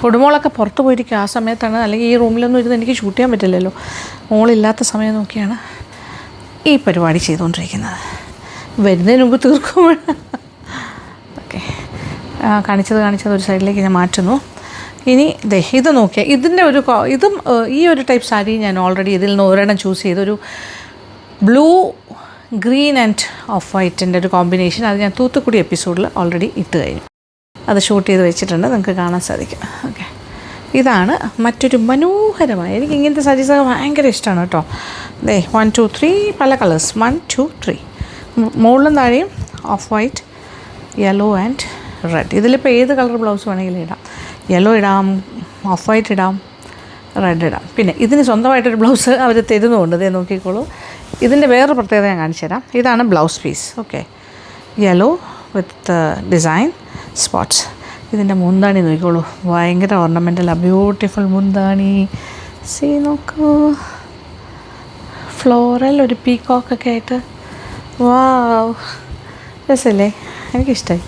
പൊടുമോളൊക്കെ പുറത്ത് പോയിരിക്കും ആ സമയത്താണ്, അല്ലെങ്കിൽ ഈ റൂമിലൊന്നും ഇരുന്ന് എനിക്ക് ഷൂട്ട് ചെയ്യാൻ പറ്റില്ലല്ലോ. മോളില്ലാത്ത സമയം നോക്കിയാണ് ഈ പരിപാടി ചെയ്തുകൊണ്ടിരിക്കുന്നത്. വരുന്നതിന് മുമ്പ് തീർക്കും. ഓക്കെ, കാണിച്ചത് ഒരു സൈഡിലേക്ക് ഞാൻ മാറ്റുന്നു. ഇനി ഇത് നോക്കിയാൽ ഇതിൻ്റെ ഇതും ഈ ഒരു ടൈപ്പ് സാരി ഞാൻ ഓൾറെഡി ഇതിൽ നിന്ന് ഒരെണ്ണം ചൂസ് ചെയ്തൊരു ബ്ലൂ ഗ്രീൻ ആൻഡ് ഓഫ് വൈറ്റിൻ്റെ ഒരു കോമ്പിനേഷൻ. അത് ഞാൻ തൂത്തുക്കുടി എപ്പിസോഡിൽ ഓൾറെഡി ഇട്ട് കഴിഞ്ഞു. അത് ഷൂട്ട് ചെയ്ത് വെച്ചിട്ടുണ്ട്, നിങ്ങൾക്ക് കാണാൻ സാധിക്കും. ഓക്കെ, ഇതാണ് മറ്റൊരു മനോഹരമായ, എനിക്ക് ഇങ്ങനത്തെ സാരീസൊക്കെ ഭയങ്കര ഇഷ്ടമാണ് കേട്ടോ. 1 2 3 പല കളേഴ്സ്, 1 2 3 മുകളിലും താഴെയും of white, yellow and red. ഇതിലിപ്പോൾ ഏത് കളർ ബ്ലൗസ് വേണമെങ്കിലും ഇടാം. യെല്ലോ ഇടാം, ഓഫ് വൈറ്റ് ഇടാം, റെഡ് ഇടാം. പിന്നെ ഇതിന് സ്വന്തമായിട്ടൊരു ബ്ലൗസ് അവർ തരുന്നുണ്ട്, ഇതേ നോക്കിക്കോളൂ. ഇതിൻ്റെ വേറൊരു പ്രത്യേകത ഞാൻ കാണിച്ചു തരാം. ഇതാണ് blouse piece. Okay, yellow with design spots. ഇതിൻ്റെ മുന്താണി നോക്കിക്കോളൂ, ഭയങ്കര ഓർണമെൻ്റൽ, ബ്യൂട്ടിഫുൾ മുന്താണി. നോക്കൂ, ഫ്ലോറൽ ഒരു പീക്കോക്കൊക്കെ ആയിട്ട്. വാവ്, രസമല്ലേ, എനിക്കിഷ്ടമായി.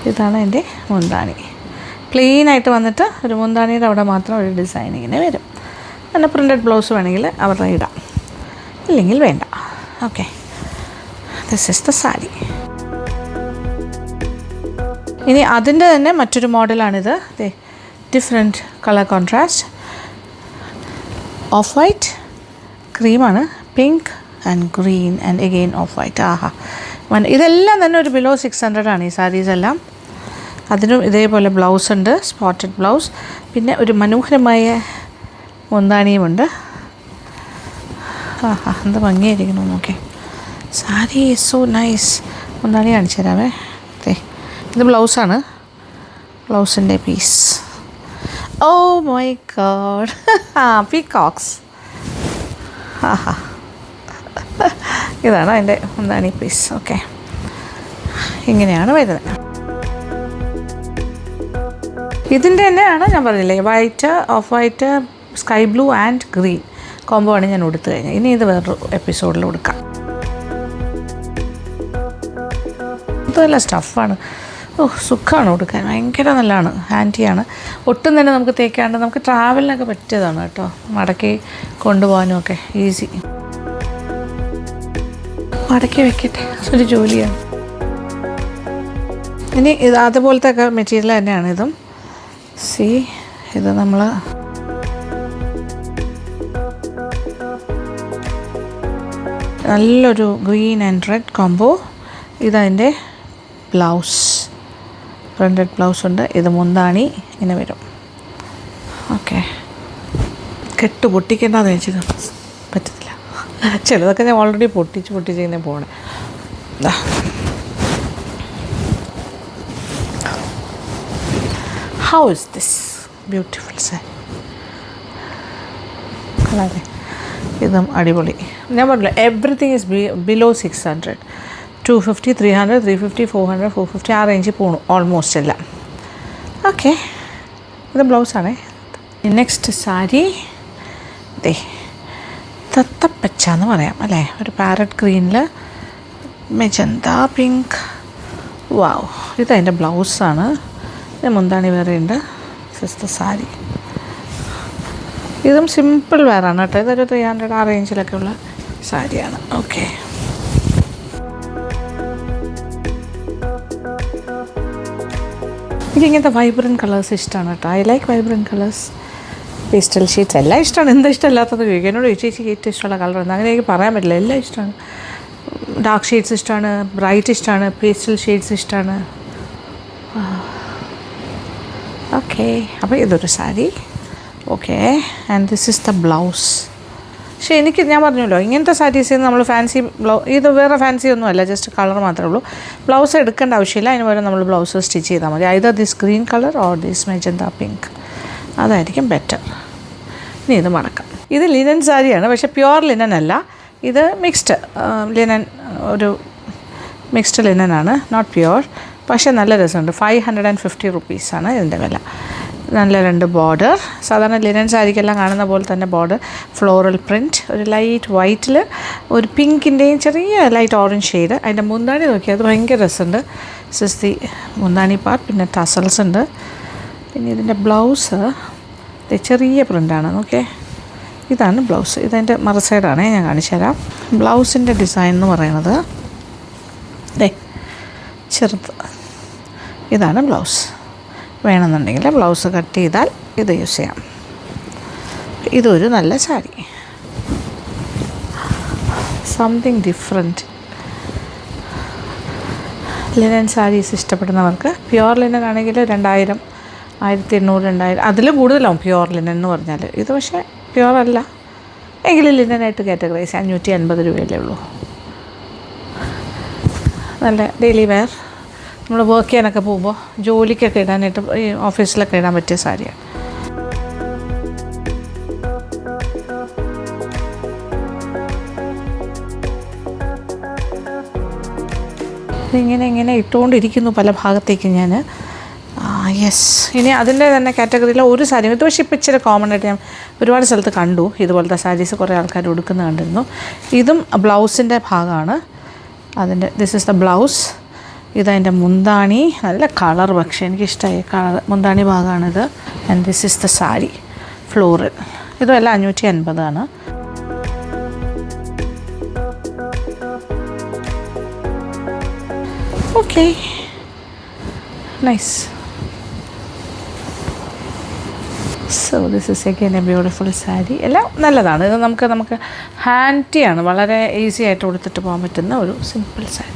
ഇതാണ് എൻ്റെ മുന്താണി. പ്ലെയിനായിട്ട് വന്നിട്ട് ഒരു മുന്താണിയുടെ അവിടെ മാത്രം ഒരു ഡിസൈൻ ഇങ്ങനെ വരും. പിന്നെ പ്രിൻ്റഡ് ബ്ലൗസ് വേണമെങ്കിൽ അവരുടെ ഇടാം, ഇല്ലെങ്കിൽ വേണ്ട. Okay, this is the sari. ഇനി അതിൻ്റെ തന്നെ മറ്റൊരു മോഡലാണിത്. Different colour contrast, off white, ക്രീമാണ്, pink and green and again off white. ഇതെല്ലാം തന്നെ ഒരു ബിലോ 600 ആണ് ഈ സാരീസ് എല്ലാം. അതിനും ഇതേപോലെ ബ്ലൗസ് ഉണ്ട്, സ്പോട്ടഡ് ബ്ലൗസ്. പിന്നെ ഒരു മനോഹരമായ മുന്താണിയുമുണ്ട്. എന്ത് ഭംഗിയായിരിക്കുന്നു നോക്കി. Sari so nice. മുന്താണി കാണിച്ചു തരാമേ. ഇത് ബ്ലൗസാണ്, ബ്ലൗസിൻ്റെ piece. Oh my God, peacocks. ഇതാണ് അതിൻ്റെ മുന്താണി പീസ്. ഓക്കെ, ഇങ്ങനെയാണ് വരുന്നത്. ഇതിൻ്റെ തന്നെയാണ് ഞാൻ പറഞ്ഞില്ലേ, white, of white, sky blue and green combo ആണ് ഞാൻ ഉടുത്തു കഴിഞ്ഞത്. ഇനി ഇത് വേറൊരു എപ്പിസോഡിൽ ഉടുക്കാം. ഇത് നല്ല സ്റ്റഫാണ്. സുഖമാണ് ഉടുക്കാൻ, ഭയങ്കര നല്ലതാണ്. ഹാൻഡിയാണ്, ഒട്ടും തന്നെ നമുക്ക് തേക്കാണ്ട് നമുക്ക് ട്രാവലിനൊക്കെ പറ്റിയതാണ് കേട്ടോ. മടക്കി കൊണ്ടുപോകാനും ഒക്കെ ഈസി. മടക്കി വെക്കട്ടെ, ഒരു ജോലിയാണ്. ഇനി ഇത് അതുപോലത്തെ ഒക്കെ മെറ്റീരിയൽ തന്നെയാണ് ഇതും. ഇത് നമ്മൾ നല്ലൊരു ഗ്രീൻ ആൻഡ് റെഡ് കോംബോ. ഇതതിൻ്റെ ബ്ലൗസ്, പ്രിൻ്റഡ് ബ്ലൗസ് ഉണ്ട്. ഇത് മുന്താണി ഇങ്ങനെ വരും. ഓക്കെ, കെട്ട് പൊട്ടിക്കേണ്ടെന്ന് വെച്ചത് പറ്റത്തില്ല. ചിലതൊക്കെ ഞാൻ ഓൾറെഡി പൊട്ടിച്ച് ഇങ്ങനെ പോകണേ. How is this beautiful sari. കളറേ ഇതും അടിപൊളി. ഞാൻ പറഞ്ഞില്ല എവറിത്തിങ് ഈസ് ബിലോ 600. 250, 300, 350, 400, 450 ആ റേഞ്ചിൽ പോകണം ഓൾമോസ്റ്റ് എല്ലാം. ഓക്കെ, ഇത് ബ്ലൗസാണേ. നെക്സ്റ്റ് സാരി ദേ തത്തപ്പച്ച എന്ന് പറയാം അല്ലേ, ഒരു പാരറ്റ് ഗ്രീനിൽ മെജന്ത പിങ്ക്. വാവ്, ഇതതിൻ്റെ ബ്ലൗസാണ്. ഇത് മുന്താണി വേറെ ഉണ്ട്. ദിസ് സാരി. ഇതും സിമ്പിൾ വെയറാണ് കേട്ടോ. ഇതൊരു 300 ആ റേഞ്ചിലൊക്കെ ഉള്ള സാരിയാണ്. ഓക്കെ, എനിക്കിങ്ങനത്തെ വൈബ്രൻറ്റ് കളേഴ്സ് ഇഷ്ടമാണ് കേട്ടോ. I like vibrant colours. Pastel shades എല്ലാം ഇഷ്ടമാണ്. എന്താ ഇഷ്ടമല്ലാത്തത് ചോദിക്കും. എന്നോട് ചേച്ചി ഏറ്റവും ഇഷ്ടമുള്ള കളർ എന്താ, അങ്ങനെ എനിക്ക് പറയാൻ പറ്റില്ല. എല്ലാം ഇഷ്ടമാണ്. ഡാർക്ക് ഷെയ്ഡ്സ് ഇഷ്ടമാണ്, ബ്രൈറ്റ് ഇഷ്ടമാണ്, പേസ്റ്റൽ ഷെയ്ഡ്സ് ഇഷ്ടമാണ്. ഓക്കെ, അപ്പോൾ ഇതൊരു sari. Okay, and this is the blouse. പക്ഷേ എനിക്ക് ഞാൻ പറഞ്ഞല്ലോ ഇങ്ങനത്തെ സാരീസിൽ നമ്മൾ ഫാൻസി ഇത് വേറെ ഫാൻസി ഒന്നുമല്ല, ജസ്റ്റ് കളർ മാത്രമേ ഉള്ളൂ. ബ്ലൗസ് എടുക്കേണ്ട ആവശ്യമില്ല. അതിന് പകരം നമ്മൾ ബ്ലൗസ് സ്റ്റിച്ച് ചെയ്താൽ മതി. Either this green colour or this magenta pink, അതായിരിക്കും ബെറ്റർ. ഇനി ഇത് മടക്കാം. ഇത് ലിനൻ സാരിയാണ്, പക്ഷേ പ്യുവർ ലിനൻ അല്ല. ഇത് മിക്സ്ഡ് ലിനൻ, ഒരു മിക്സ്ഡ് ലിനനാണ്, നോട്ട് പ്യുവർ. പക്ഷേ നല്ല രസമുണ്ട്. 550 റുപ്പീസാണ് ഇതിൻ്റെ വില. നല്ല 2 ബോർഡർ, സാധാരണ ലിനൻ സാരിക്കെല്ലാം കാണുന്ന പോലെ തന്നെ ബോർഡർ, ഫ്ലോറൽ പ്രിൻറ്റ്, ഒരു ലൈറ്റ് വൈറ്റിൽ ഒരു പിങ്കിൻ്റെയും ചെറിയ ലൈറ്റ് ഓറഞ്ച് ഷെയ്ഡ്. അതിൻ്റെ മുന്താണി നോക്കിയാൽ അത് ഭയങ്കര രസമുണ്ട്. സിസ്തി മുന്താണി പാർട്ട്, പിന്നെ ടസൽസ് ഉണ്ട്. പിന്നെ ഇതിൻ്റെ ബ്ലൗസ് ചെറിയ പ്രിൻ്റാണ്. ഓക്കെ, ഇതാണ് ബ്ലൗസ്. ഇതെൻ്റെ മറ സൈഡാണ്, ഞാൻ കാണിച്ചു തരാം. ബ്ലൗസിൻ്റെ ഡിസൈൻ എന്ന് പറയുന്നത് ചെറുത്. ഇതാണ് ബ്ലൗസ്. വേണമെന്നുണ്ടെങ്കിൽ ബ്ലൗസ് കട്ട് ചെയ്താൽ ഇത് യൂസ് ചെയ്യാം. ഇതൊരു നല്ല sari, something different. Linen saris ഇഷ്ടപ്പെടുന്നവർക്ക്, പ്യുവർ ലിനൻ ആണെങ്കിൽ 2000, 1800, 2000 അതിൽ കൂടുതലാവും പ്യുവർ ലിനൻ എന്ന് പറഞ്ഞാൽ. ഇത് പക്ഷേ പ്യുവർ അല്ല എങ്കിലും ലിനനായിട്ട് കാറ്റഗറൈസ്. 550 രൂപയല്ലേ ഉള്ളൂ. നല്ല ഡെയിലി വെയർ, നമ്മൾ വർക്ക് ചെയ്യാനൊക്കെ പോകുമ്പോൾ ജോലിക്കൊക്കെ ഇടാനായിട്ട്, ഈ ഓഫീസിലൊക്കെ ഇടാൻ പറ്റിയ സാരിയാണ്. ഇങ്ങനെ ഇട്ടുകൊണ്ടിരിക്കുന്നു പല ഭാഗത്തേക്കും ഞാൻ. യെസ്, ഇനി അതിൻ്റെ തന്നെ കാറ്റഗറിയിലെ ഒരു സാരി. ഇത് പക്ഷേ ഇപ്പോൾ ഇച്ചിരി കോമൺ ആയിട്ട് ഞാൻ ഒരുപാട് സ്ഥലത്ത് കണ്ടു. ഇതുപോലത്തെ സാരീസ് കുറേ ആൾക്കാർ ഉടുക്കുന്നത് കണ്ടിരുന്നു. ഇതും ബ്ലൗസിൻ്റെ ഭാഗമാണ്. അതിൻ്റെ ദിസ് ഇസ് ദ ബ്ലൗസ്. ഇതതിൻ്റെ മുന്താണി. നല്ല കളർ, പക്ഷേ എനിക്കിഷ്ടമായി കളർ. മുന്താണി ഭാഗമാണിത്. And this is the sari, floral. ഇതുമെല്ലാം 550 ആണ്. Okay, nice. So this is again a beautiful sari. എല്ലാം നല്ലതാണ്. ഇത് നമുക്ക് ഹാൻഡിയാണ്, വളരെ ഈസി ആയിട്ട് കൊടുത്തിട്ട് പോകാൻ പറ്റുന്ന ഒരു സിമ്പിൾ സാരി.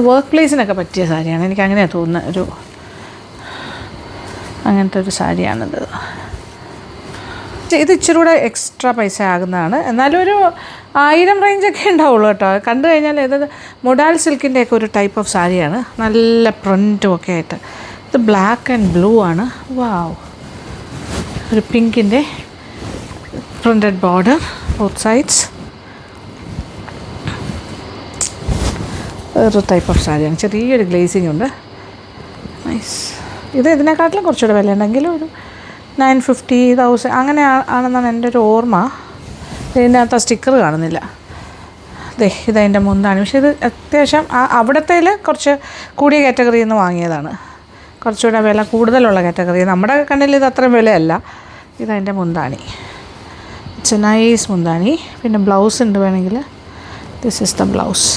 വർക്ക് പ്ലേസിനൊക്കെ പറ്റിയ സാരിയാണ്, എനിക്ക് അങ്ങനെയാണ് തോന്നുന്നത്. അങ്ങനത്തെ ഒരു സാരിയാണിത്. ഇത് ഇച്ചിരി കൂടെ എക്സ്ട്രാ പൈസ ആകുന്നതാണ്. എന്നാലും ഒരു 1000 റേഞ്ചൊക്കെ ഉണ്ടാവുള്ളൂ കേട്ടോ. കണ്ടു കഴിഞ്ഞാൽ ഇത് മൊഡാൽ സിൽക്കിൻ്റെയൊക്കെ ഒരു ടൈപ്പ് ഓഫ് സാരിയാണ്, നല്ല പ്രിൻറ്റും ഒക്കെ ആയിട്ട്. ഇത് ബ്ലാക്ക് ആൻഡ് ബ്ലൂ ആണ്. വാവ്, ഒരു പിങ്കിൻ്റെ പ്രിൻറ്റഡ് ബോർഡർ ബോത്ത് സൈഡ്സ്. ഒരു ടൈപ്പ് ഓഫ് സാരിയാണ്, ചെറിയൊരു ഗ്ലേസിംഗ് ഉണ്ട്. നൈസ്. ഇത് ഇതിനെക്കാട്ടിലും കുറച്ചുകൂടെ വില ഉണ്ടെങ്കിലും ഒരു 950, 1000 അങ്ങനെ ആണെന്നാണ് എൻ്റെ ഒരു ഓർമ്മ. ഇതിനകത്ത് ആ സ്റ്റിക്കർ കാണുന്നില്ല. ഇതതിൻ്റെ മുന്താണ്. പക്ഷേ ഇത് അത്യാവശ്യം അവിടത്തേൽ കുറച്ച് കൂടിയ കാറ്റഗറിയിൽ നിന്ന് വാങ്ങിയതാണ്, കുറച്ചുകൂടെ വില കൂടുതലുള്ള കാറ്റഗറി. നമ്മുടെ കണ്ണിൽ ഇത് അത്രയും വിലയല്ല. ഇതതിൻ്റെ മുന്താണി, ഇറ്റ്സ് എ നൈസ് മുന്താണി. പിന്നെ ബ്ലൗസ് ഉണ്ട് വേണമെങ്കിൽ. This is the blouse.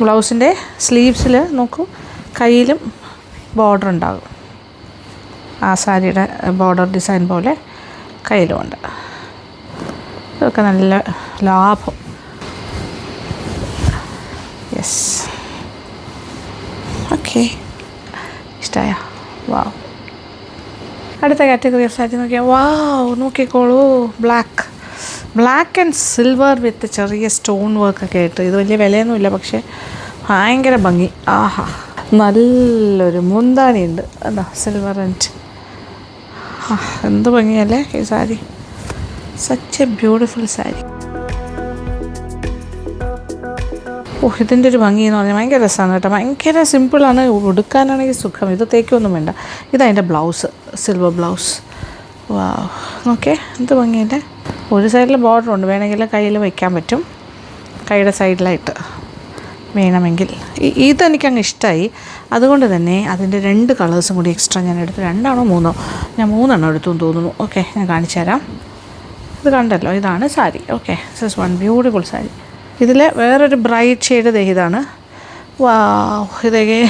ബ്ലൗസിൻ്റെ സ്ലീവ്സിൽ നോക്കൂ, കയ്യിലും ബോർഡർ ഉണ്ടാകും. ആ സാരിയുടെ ബോർഡർ ഡിസൈൻ പോലെ കയ്യിലുമുണ്ട്. ഇതൊക്കെ നല്ല ലാഭം. Yes, okay. ഇഷ്ടമായ? വാവ്. അടുത്ത കാറ്റഗറി ഓഫ് സാരി നോക്കിയാൽ വാവ്, നോക്കിക്കോളൂ. ബ്ലാക്ക് ആൻഡ് സിൽവർ വിത്ത് ചെറിയ സ്റ്റോൺ വർക്കൊക്കെ ആയിട്ട്. ഇത് വലിയ വിലയൊന്നുമില്ല, പക്ഷേ ഭയങ്കര ഭംഗി. ആഹാ, നല്ലൊരു മുന്താണിയുണ്ട്. എന്താ സിൽവർ ആൻഡ് എന്ത് ഭംഗിയല്ലേ ഈ sari. Such A beautiful sari. ഇതിൻ്റെ ഒരു ഭംഗി എന്ന് പറഞ്ഞാൽ ഭയങ്കര രസമാണ് കേട്ടോ. ഭയങ്കര സിമ്പിളാണ്, ഉടുക്കാനാണെങ്കിൽ സുഖം. ഇത് തേക്കൊന്നും വേണ്ട. ഇതതിൻ്റെ ബ്ലൗസ്, സിൽവർ ബ്ലൗസ്. വാവ്, നോക്കേ എന്ത് ഭംഗിയല്ലേ. ഒരു സൈഡിൽ ബോർഡർ ഉണ്ട്, വേണമെങ്കിൽ കയ്യിൽ വയ്ക്കാൻ പറ്റും, കൈയുടെ സൈഡിലായിട്ട് വേണമെങ്കിൽ. ഇതെനിക്കങ്ങ് ഇഷ്ടമായി. അതുകൊണ്ട് തന്നെ അതിൻ്റെ 2 കളേഴ്സും കൂടി എക്സ്ട്രാ ഞാൻ എടുത്തു. 2 ആണോ 3? ഞാൻ 3 എണ്ണം എടുത്തു എന്ന് തോന്നുന്നു. ഓക്കെ, ഞാൻ കാണിച്ചു തരാം. ഇത് കണ്ടല്ലോ, ഇതാണ് sari. Okay, this is one beautiful sari. ഇതിൽ വേറൊരു ബ്രൈറ്റ് ഷെയ്ഡ് ഇതാണ്. വാവ്, ഇതൊക്കെ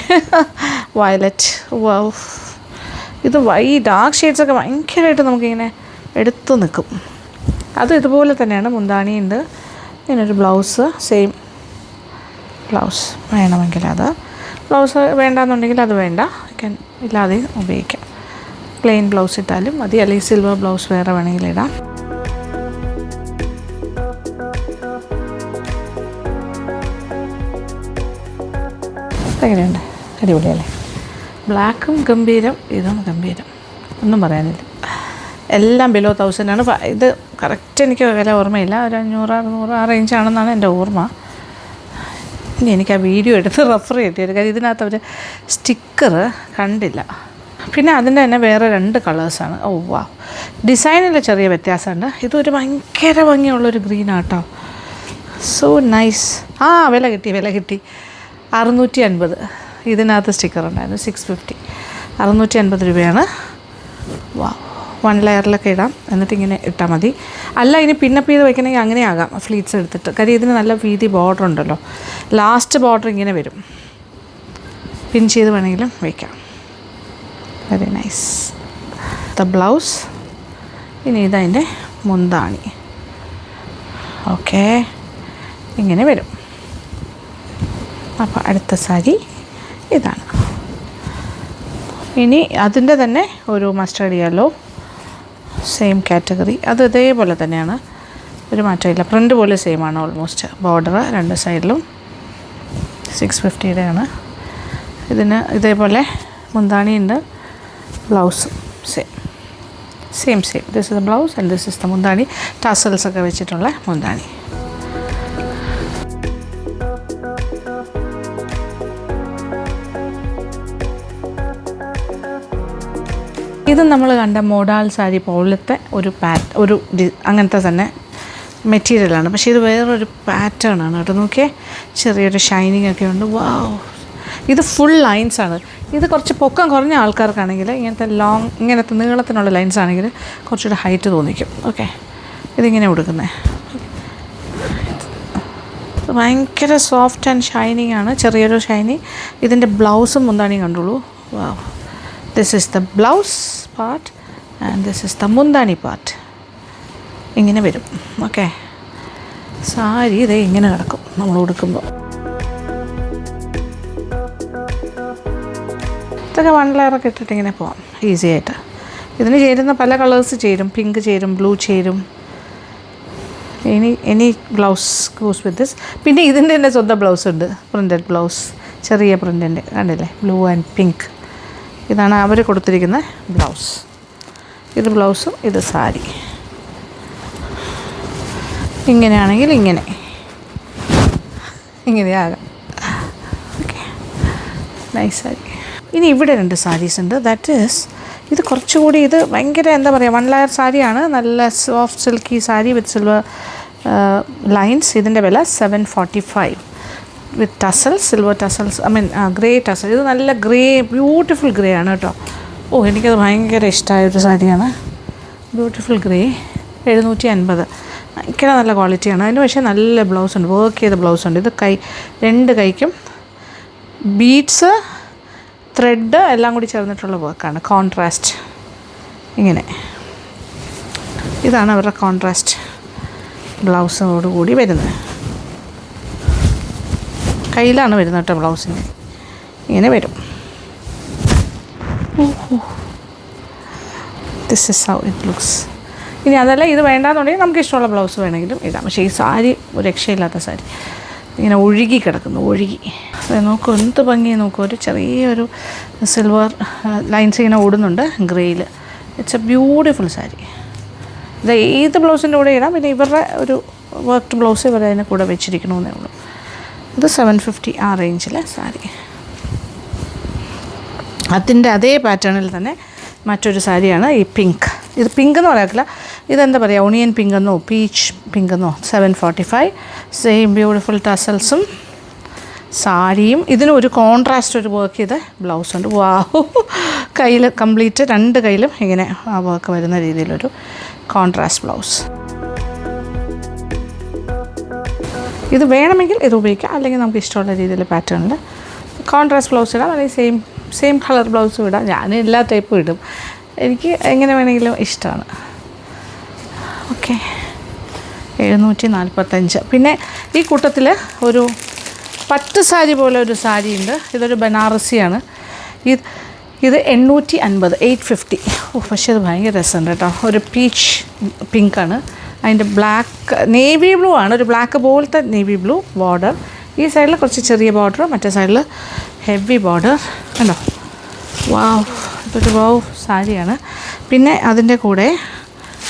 വയലറ്റ്. വാവ്, ഇത് ഡാർക്ക് ഷെയ്ഡ്സൊക്കെ ഭയങ്കരമായിട്ട് നമുക്കിങ്ങനെ എടുത്തു നിൽക്കും. അതും ഇതുപോലെ തന്നെയാണ്. മുന്താണിയുണ്ട്, ഇങ്ങനൊരു ബ്ലൗസ്, സെയിം ബ്ലൗസ്. വേണമെങ്കിൽ അത് ബ്ലൗസ് വേണ്ടാന്നുണ്ടെങ്കിൽ അത് വേണ്ട, ഇല്ലാതെ ഉപയോഗിക്കാം. പ്ലെയിൻ ബ്ലൗസ് ഇട്ടാലും മതി, അല്ലെങ്കിൽ സിൽവർ ബ്ലൗസ് വേറെ വേണമെങ്കിൽ ഇടാം. എങ്ങനെയുണ്ട്? അടിപൊളിയല്ലേ? ബ്ലാക്കും ഗംഭീരം, ഇതും ഗംഭീരം, ഒന്നും പറയാനില്ല. എല്ലാം ബിലോ 1000 ആണ്. ഇത് കറക്റ്റ് എനിക്ക് വില ഓർമ്മയില്ല, ഒരു 500-600 ആ റേഞ്ചാണെന്നാണ് എൻ്റെ ഓർമ്മ. ഇനി എനിക്ക് ആ വീഡിയോ എടുത്ത് റെഫർ ചെയ്തിട്ട്, കാര്യം ഇതിനകത്ത് അവർ സ്റ്റിക്കർ കണ്ടില്ല. പിന്നെ അതിൻ്റെ തന്നെ വേറെ 2 കളേഴ്സാണ്. ഓ വാ, ഡിസൈനിൽ ചെറിയ വ്യത്യാസമുണ്ട്. ഇതൊരു ഭയങ്കര ഭംഗിയുള്ളൊരു ഗ്രീനാട്ടോ. So nice. വില കിട്ടി 650. ഇതിനകത്ത് സ്റ്റിക്കർ ഉണ്ടായിരുന്നു. 650, 650 രൂപയാണ്. വാ, 1 ലെയറിലൊക്കെ ഇടാം, എന്നിട്ട് ഇങ്ങനെ ഇട്ടാൽ മതി. അല്ല, ഇനി പിന്നപ്പ് ചെയ്ത് വയ്ക്കണമെങ്കിൽ അങ്ങനെ ആകാം, ഫ്ലീറ്റ്സ് എടുത്തിട്ട്. കാര്യം ഇതിന് നല്ല വീതി ബോർഡർ ഉണ്ടല്ലോ. ലാസ്റ്റ് ബോർഡർ ഇങ്ങനെ വരും, പിൻ ചെയ്ത് വേണമെങ്കിലും വയ്ക്കാം. Very nice. The blouse. ഇനി ഇതതിൻ്റെ മുന്താണി. ഓക്കെ, ഇങ്ങനെ വരും. അപ്പോൾ അടുത്ത സാരി ഇതാണ്. ഇനി അതിൻ്റെ തന്നെ ഒരു മസ്റ്റേർഡ് യെല്ലോ, സെയിം കാറ്റഗറി. അത് ഇതേപോലെ തന്നെയാണ്, ഒരു മാറ്റമില്ല. പ്രിൻ്റ് പോലെ സെയിം ആണ് ഓൾമോസ്റ്റ്. ബോർഡർ 2 സൈഡിലും 650 ആണ്. ഇതിന് ഇതേപോലെ മുന്താണിയുണ്ട്, ബ്ലൗസും same. This is the blouse and this is the മുന്താണി. ടസൽസ് ഒക്കെ വെച്ചിട്ടുള്ള മുന്താണി. ഇത് നമ്മൾ കണ്ട മോഡാൾ സാരി പോലത്തെ ഒരു അങ്ങനത്തെ തന്നെ മെറ്റീരിയലാണ്. പക്ഷേ ഇത് വേറൊരു പാറ്റേൺ ആണ് കേട്ടോ. നോക്കിയേ, ചെറിയൊരു ഷൈനിങ് ഒക്കെ ഉണ്ട്. വാവ്, ഇത് ഫുൾ ലൈൻസാണ്. ഇത് കുറച്ച് പൊക്കം കുറഞ്ഞ ആൾക്കാർക്കാണെങ്കിൽ, ഇങ്ങനത്തെ നീളത്തിനുള്ള ലൈൻസ് ആണെങ്കിൽ കുറച്ചുകൂടെ ഹൈറ്റ് തോന്നിക്കും. ഓക്കെ, ഇതിങ്ങനെ കൊടുക്കുന്നത് ഭയങ്കര സോഫ്റ്റ് ആൻഡ് ഷൈനിങ് ആണ്, ചെറിയൊരു ഷൈനിങ്. ഇതിൻ്റെ ബ്ലൗസും മുന്താണിയും കണ്ടോളൂ. വാവ്, this is the blouse part and this is the മുന്താണി part. ഇങ്ങനെ വരും. ഓക്കെ, സാരി ഇതേ ഇങ്ങനെ കിടക്കും നമ്മൾ ഉടുക്കുമ്പോൾ. ഇതൊക്കെ 1 ലെയറൊക്കെ ഇട്ടിട്ട് ഇങ്ങനെ പോവാം ഈസി ആയിട്ട്. ഇതിന് ചേരുന്ന പല കളേഴ്സ് ചേരും. പിങ്ക് ചേരും, ബ്ലൂ ചേരും. Any blouse goes with this. പിന്നെ ഇതിൻ്റെ തന്നെ സ്വന്തം ബ്ലൗസ് ഉണ്ട്, പ്രിൻറ്റഡ് ബ്ലൗസ്, ചെറിയ പ്രിൻറ്റിൻ്റെ കണ്ടില്ലേ, ബ്ലൂ ആൻഡ് പിങ്ക്. ഇതാണ് അവർ കൊടുത്തിരിക്കുന്ന ബ്ലൗസ്. ഇത് ബ്ലൗസും ഇത് സാരി. ഇങ്ങനെയാണെങ്കിൽ ഇങ്ങനെയാകാം. Okay, nice sari. ഇനി ഇവിടെ 2 സാരീസ് ഉണ്ട്. ദാറ്റ് ഈസ്, ഇത് കുറച്ചുകൂടി, ഇത് ഭയങ്കര എന്താ പറയുക, 1 ലെയർ സാരിയാണ്. നല്ല soft silky sari with silver lines. ഇതിൻ്റെ വില 745 with tassels, silver tassels, grey tassel. ഇത് നല്ല ഗ്രേ, ബ്യൂട്ടിഫുൾ ഗ്രേ ആണ് കേട്ടോ. എനിക്കത് ഭയങ്കര ഇഷ്ടമായൊരു സാരിയാണ്. Beautiful grey. 750. ഭയങ്കര നല്ല ക്വാളിറ്റിയാണ്. അതിന് പക്ഷേ നല്ല ബ്ലൗസ് ഉണ്ട്, വർക്ക് ചെയ്ത ബ്ലൗസ് ഉണ്ട്. ഇത് 2 കൈക്കും ബീഡ്സ്, ത്രെഡ് എല്ലാം കൂടി ചേർന്നിട്ടുള്ള വർക്കാണ്. കോൺട്രാസ്റ്റ് ഇങ്ങനെ. ഇതാണ് അവരുടെ കോൺട്രാസ്റ്റ് ബ്ലൗസോട് കൂടി വരുന്നത്. കയ്യിലാണ് വരുന്നത് കേട്ടോ ബ്ലൗസിന്. ഇങ്ങനെ വരും. This is how it looks. ഇനി അതല്ല ഇത് വേണ്ടാന്നുണ്ടെങ്കിൽ നമുക്ക് ഇഷ്ടമുള്ള ബ്ലൗസ് വേണമെങ്കിലും ഇടാം. പക്ഷേ ഈ സാരി ഒരു രക്ഷയില്ലാത്ത സാരി, ഇങ്ങനെ ഒഴുകി കിടക്കുന്നു, ഒഴുകി. അത് നോക്കൂ, എന്ത് ഭംഗി നോക്കൂ. ഒരു ചെറിയൊരു സിൽവർ ലൈൻസ് ഇങ്ങനെ ഓടുന്നുണ്ട് ഗ്രേയിൽ. It's a beautiful sari. ഇത് ഏത് ബ്ലൗസിൻ്റെ കൂടെ ഇടാം. പിന്നെ ഇവരുടെ ഒരു വർക്ക്ഡ് ബ്ലൗസ് ഇവർ അതിൻ്റെ കൂടെ വെച്ചിരിക്കണമെന്നേ ഉള്ളൂ. ഇത് 750 ആ റേഞ്ചിലെ സാരി. അതിൻ്റെ അതേ പാറ്റേണിൽ തന്നെ മറ്റൊരു സാരിയാണ് ഈ പിങ്ക്. ഇത് പിങ്ക് എന്ന് പറയാറില്ല, ഇതെന്താ പറയുക, ഒണിയൻ പിങ്ക് എന്നോ പീച്ച് പിങ്ക് എന്നോ. 745. സെയിം ബ്യൂട്ടിഫുൾ ടസൽസും സാരിയും. ഇതിന് ഒരു കോൺട്രാസ്റ്റ് ഒരു വർക്ക് ചെയ്ത ബ്ലൗസ് ഉണ്ട്. വാഹു, കയ്യിൽ കംപ്ലീറ്റ് 2 കയ്യിലും ഇങ്ങനെ ആ വർക്ക് വരുന്ന രീതിയിലൊരു കോൺട്രാസ്റ്റ് ബ്ലൗസ്. ഇത് വേണമെങ്കിൽ ഇത് ഉപയോഗിക്കാം, അല്ലെങ്കിൽ നമുക്ക് ഇഷ്ടമുള്ള രീതിയിൽ പാറ്റേണിൽ കോൺട്രാസ്റ്റ് ബ്ലൗസ് ഇടാം, അല്ലെങ്കിൽ സെയിം കളർ ബ്ലൗസും ഇടാം. ഞാൻ എല്ലാ ടൈപ്പും ഇടും, എനിക്ക് എങ്ങനെ വേണമെങ്കിലും ഇഷ്ടമാണ്. ഓക്കെ, 745. പിന്നെ ഈ കൂട്ടത്തിൽ ഒരു പട്ട് സാരി പോലെ ഒരു സാരിയുണ്ട്. ഇതൊരു ബനാറസിയാണ്. ഇത് 850, 850. പക്ഷേ അത് ഭയങ്കര രസമുണ്ട് കേട്ടോ. ഒരു പീച്ച് പിങ്കാണ്, അതിൻ്റെ ബ്ലാക്ക് നേവി ബ്ലൂ ആണ്, ഒരു ബ്ലാക്ക് പോലത്തെ നേവി ബ്ലൂ ബോർഡർ. ഈ സൈഡിൽ കുറച്ച് ചെറിയ ബോർഡർ, മറ്റേ സൈഡിൽ ഹെവി ബോർഡർ. കണ്ടോ, വാവ്, ഇതൊരു വാവ് സാരിയാണ്. പിന്നെ അതിൻ്റെ കൂടെ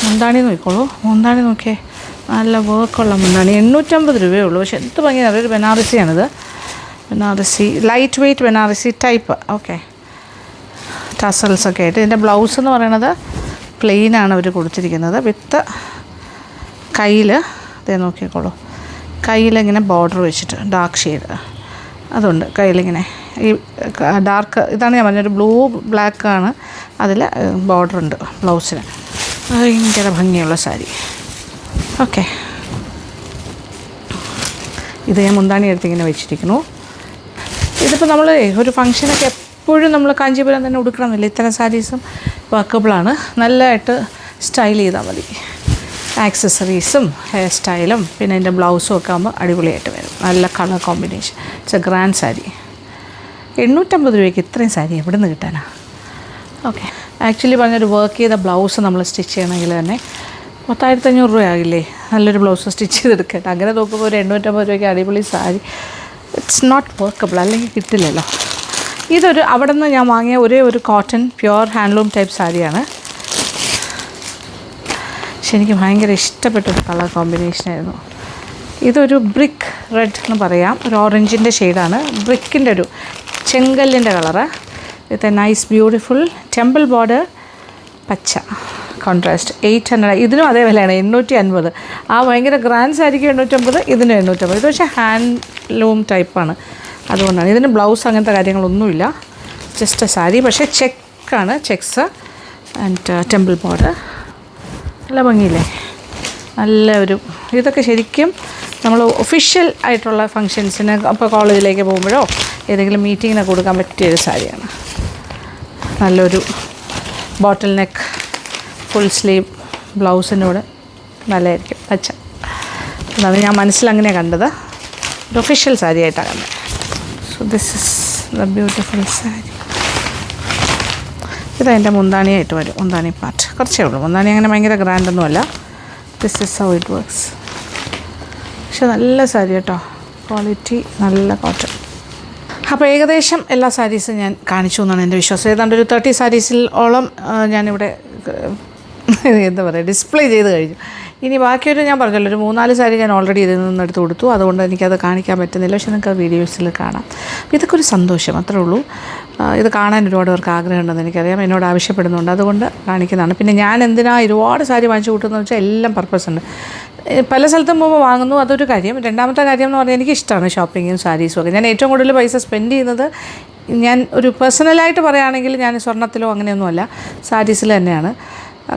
മുന്താണി നോക്കിക്കോളൂ. മുന്താണി നോക്കിയേ, നല്ല വർക്കുള്ള മുന്താണി. 850 രൂപയേ ഉള്ളൂ. പക്ഷേ എന്ത് ഭംഗിയാണ്. ഒരു ബനാറസിയാണിത്, Banarasi lightweight Banarasi type. Okay, ടസൽസൊക്കെ ആയിട്ട്. ഇതിൻ്റെ ബ്ലൗസ് എന്ന് പറയുന്നത് പ്ലെയിനാണ് അവർ കൊടുത്തിരിക്കുന്നത്. വിത്ത് കയ്യിൽ ഇതേ നോക്കിക്കോളൂ, കയ്യിലിങ്ങനെ ബോർഡർ വെച്ചിട്ട് ഡാർക്ക് ഷെയ്ഡ് അതുണ്ട് കയ്യിലിങ്ങനെ. ഈ ഡാർക്ക് ഇതാണ് ഞാൻ പറഞ്ഞൊരു ബ്ലൂ ബ്ലാക്കാണ്, അതിൽ ബോർഡർ ഉണ്ട് ബ്ലൗസിന്. ഭയങ്കര ഭംഗിയുള്ള സാരി. ഓക്കെ, ഇത് ഞാൻ മുന്താണി എടുത്തിങ്ങനെ വെച്ചിരിക്കുന്നു. ഇതിപ്പോൾ നമ്മൾ ഒരു ഫങ്ഷനൊക്കെ എപ്പോഴും നമ്മൾ കാഞ്ചീപുരം തന്നെ ഉടുക്കണമെന്നില്ല. ഇത്തരം സാരീസും വർക്കബിളാണ്, നല്ലതായിട്ട് സ്റ്റൈൽ ചെയ്താൽ മതി. ആക്സസറീസും ഹെയർ സ്റ്റൈലും പിന്നെ അതിൻ്റെ ബ്ലൗസും ഒക്കെ ആകുമ്പോൾ അടിപൊളിയായിട്ട് വരും. നല്ല colour combination. It's A grand sari. 850 രൂപയ്ക്ക് ഇത്രയും സാരി എവിടെ നിന്ന് കിട്ടാനാ? ഓക്കെ, ആക്ച്വലി പറഞ്ഞൊരു വർക്ക് ചെയ്ത ബ്ലൗസ് നമ്മൾ സ്റ്റിച്ച് ചെയ്യണമെങ്കിൽ തന്നെ 10,500 രൂപയാകില്ലേ നല്ലൊരു ബ്ലൗസ് സ്റ്റിച്ച് ചെയ്തെടുക്കട്ടെ. അങ്ങനെ നോക്കുമ്പോൾ ഒരു 850 രൂപയ്ക്ക് അടിപൊളി സാരി ഇറ്റ്സ് നോട്ട് വർക്കബിൾ, അല്ലെങ്കിൽ കിട്ടില്ലല്ലോ. ഇതൊരു അവിടെ നിന്ന് ഞാൻ വാങ്ങിയ ഒരേ ഒരു കോട്ടൺ പ്യുവർ ഹാൻഡ്ലൂം ടൈപ്പ് സാരിയാണ്. പക്ഷെ എനിക്ക് ഭയങ്കര ഇഷ്ടപ്പെട്ടൊരു കളർ കോമ്പിനേഷനായിരുന്നു. ഇതൊരു ബ്രിക്ക് റെഡ് എന്ന് പറയാം, ഒരു ഓറഞ്ചിൻ്റെ ഷെയ്ഡാണ്. ബ്രിക്കിൻ്റെ ഒരു ചെങ്കല്ലിൻ്റെ colour with a nice beautiful temple border, പച്ച കോൺട്രാസ്റ്റ്. 800. ഇതിനും അതേ വിലയാണ്, 850. ആ ഭയങ്കര ഗ്രാൻഡ് സാരിക്ക് 850, ഇതിനും 850. ഇത് പക്ഷേ ഹാൻഡ്ലൂം ടൈപ്പാണ്, അതുകൊണ്ടാണ്. ഇതിന് ബ്ലൗസ് അങ്ങനത്തെ കാര്യങ്ങളൊന്നുമില്ല, ജസ്റ്റ് എ സാരി. പക്ഷേ ചെക്കാണ്, ചെക്സ് ആൻഡ് ടെമ്പിൾ ബോർഡർ. നല്ല ഭംഗിയില്ലേ, നല്ല ഒരു. ഇതൊക്കെ ശരിക്കും നമ്മൾ ഒഫീഷ്യൽ ആയിട്ടുള്ള ഫങ്ഷൻസിന്, അപ്പോൾ കോളേജിലേക്ക് പോകുമ്പോഴോ ഏതെങ്കിലും മീറ്റിങ്ങിനൊക്കെ കൊടുക്കാൻ പറ്റിയൊരു സാരിയാണ്. നല്ലൊരു ബോട്ടിൽ നെക്ക് ഫുൾ സ്ലീവ് ബ്ലൗസിൻ്റെ കൂടെ നല്ലതായിരിക്കും, പച്ച. അതാണ് ഞാൻ മനസ്സിലങ്ങനെയാണ് കണ്ടത്, ഒരു ഒഫീഷ്യൽ സാരി ആയിട്ടാണ് കണ്ടത്. So this is the beautiful sari. ഇതെൻ്റെ മുന്താണിയായിട്ട് വരും, മുന്താണി പാർട്ട് കുറച്ചേ ഉള്ളൂ. മുന്താണി അങ്ങനെ ഭയങ്കര ഗ്രാൻഡൊന്നുമല്ല. This is how it works. പക്ഷെ നല്ല സാരി കേട്ടോ, ക്വാളിറ്റി നല്ല കോട്ടൺ. അപ്പോൾ ഏകദേശം എല്ലാ സാരീസും ഞാൻ കാണിച്ചു എന്നാണ് എൻ്റെ വിശ്വാസം. ഏതാണ്ട് ഒരു 30 സാരീസിലോളം ഞാനിവിടെ എന്താ പറയുക ഡിസ്പ്ലേ ചെയ്ത് കഴിഞ്ഞു. ഇനി ബാക്കിയൊരു ഞാൻ പറഞ്ഞല്ലോ ഒരു 3-4 സാരി ഞാൻ ഓൾറെഡി ഇതിൽ നിന്ന് എടുത്ത് കൊടുത്തു, അതുകൊണ്ട് എനിക്കത് കാണിക്കാൻ പറ്റുന്നില്ല. പക്ഷേ നിങ്ങൾക്ക് ആ വീഡിയോസിൽ കാണാം. അപ്പോൾ ഇതൊക്കെ ഒരു സന്തോഷം, അത്രേ ഉള്ളൂ. ഇത് കാണാൻ ഒരുപാട് പേർക്ക് ആഗ്രഹമുണ്ടെന്ന് എനിക്കറിയാം, എന്നോട് ആവശ്യപ്പെടുന്നുണ്ട്, അതുകൊണ്ട് കാണിക്കുന്നതാണ്. പിന്നെ ഞാൻ ഒരുപാട് സാരി വാങ്ങിച്ചു കൂട്ടുന്നതെന്ന് വെച്ചാൽ എല്ലാം പർപ്പസ് ഉണ്ട്. പല സ്ഥലത്തും പോകുമ്പോൾ വാങ്ങുന്നു, അതൊരു കാര്യം. രണ്ടാമത്തെ കാര്യം എന്ന് പറഞ്ഞാൽ എനിക്കിഷ്ടമാണ് ഷോപ്പിങ്ങും സാരീസും ഒക്കെ. ഞാൻ ഏറ്റവും കൂടുതൽ പൈസ സ്പെൻഡ് ചെയ്യുന്നത്, ഞാൻ ഒരു പേഴ്സണലായിട്ട് പറയുകയാണെങ്കിൽ ഞാൻ സ്വർണ്ണത്തിലോ അങ്ങനെയൊന്നുമല്ല, സാരീസിൽ തന്നെയാണ്.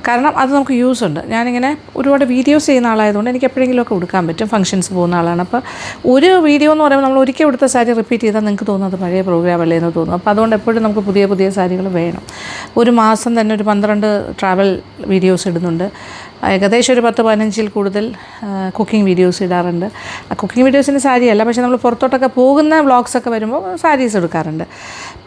കാരണം അത് നമുക്ക് യൂസ് ഉണ്ട്. ഞാനിങ്ങനെ ഒരുപാട് വീഡിയോസ് ചെയ്യുന്ന ആളായതുകൊണ്ട് എനിക്ക് എപ്പോഴെങ്കിലുമൊക്കെ കൊടുക്കാൻ പറ്റും. ഫംഗ്ഷൻസ് പോകുന്ന ആളാണ്. അപ്പോൾ ഒരു വീഡിയോ എന്ന് പറയുമ്പോൾ നമ്മൾ ഒരിക്കൽ കൊടുത്ത സാരി റിപ്പീറ്റ് ചെയ്താൽ നിങ്ങൾക്ക് തോന്നുന്നത് പഴയ പ്രോഗ്രാം അല്ലേ എന്ന് തോന്നും. അപ്പോൾ അതുകൊണ്ട് എപ്പോഴും നമുക്ക് പുതിയ പുതിയ സാരികൾ വേണം. ഒരു മാസം തന്നെ ഒരു 12 ട്രാവൽ വീഡിയോസ് ഇടുന്നുണ്ട്. ഏകദേശം ഒരു 10-15 കൂടുതൽ കുക്കിംഗ് വീഡിയോസ് ഇടാറുണ്ട്. കുക്കിംഗ് വീഡിയോസിന് സാരിയല്ല, പക്ഷേ നമ്മൾ പുറത്തോട്ടൊക്കെ പോകുന്ന വ്ളോഗ്സൊക്കെ വരുമ്പോൾ സാരീസ് എടുക്കാറുണ്ട്.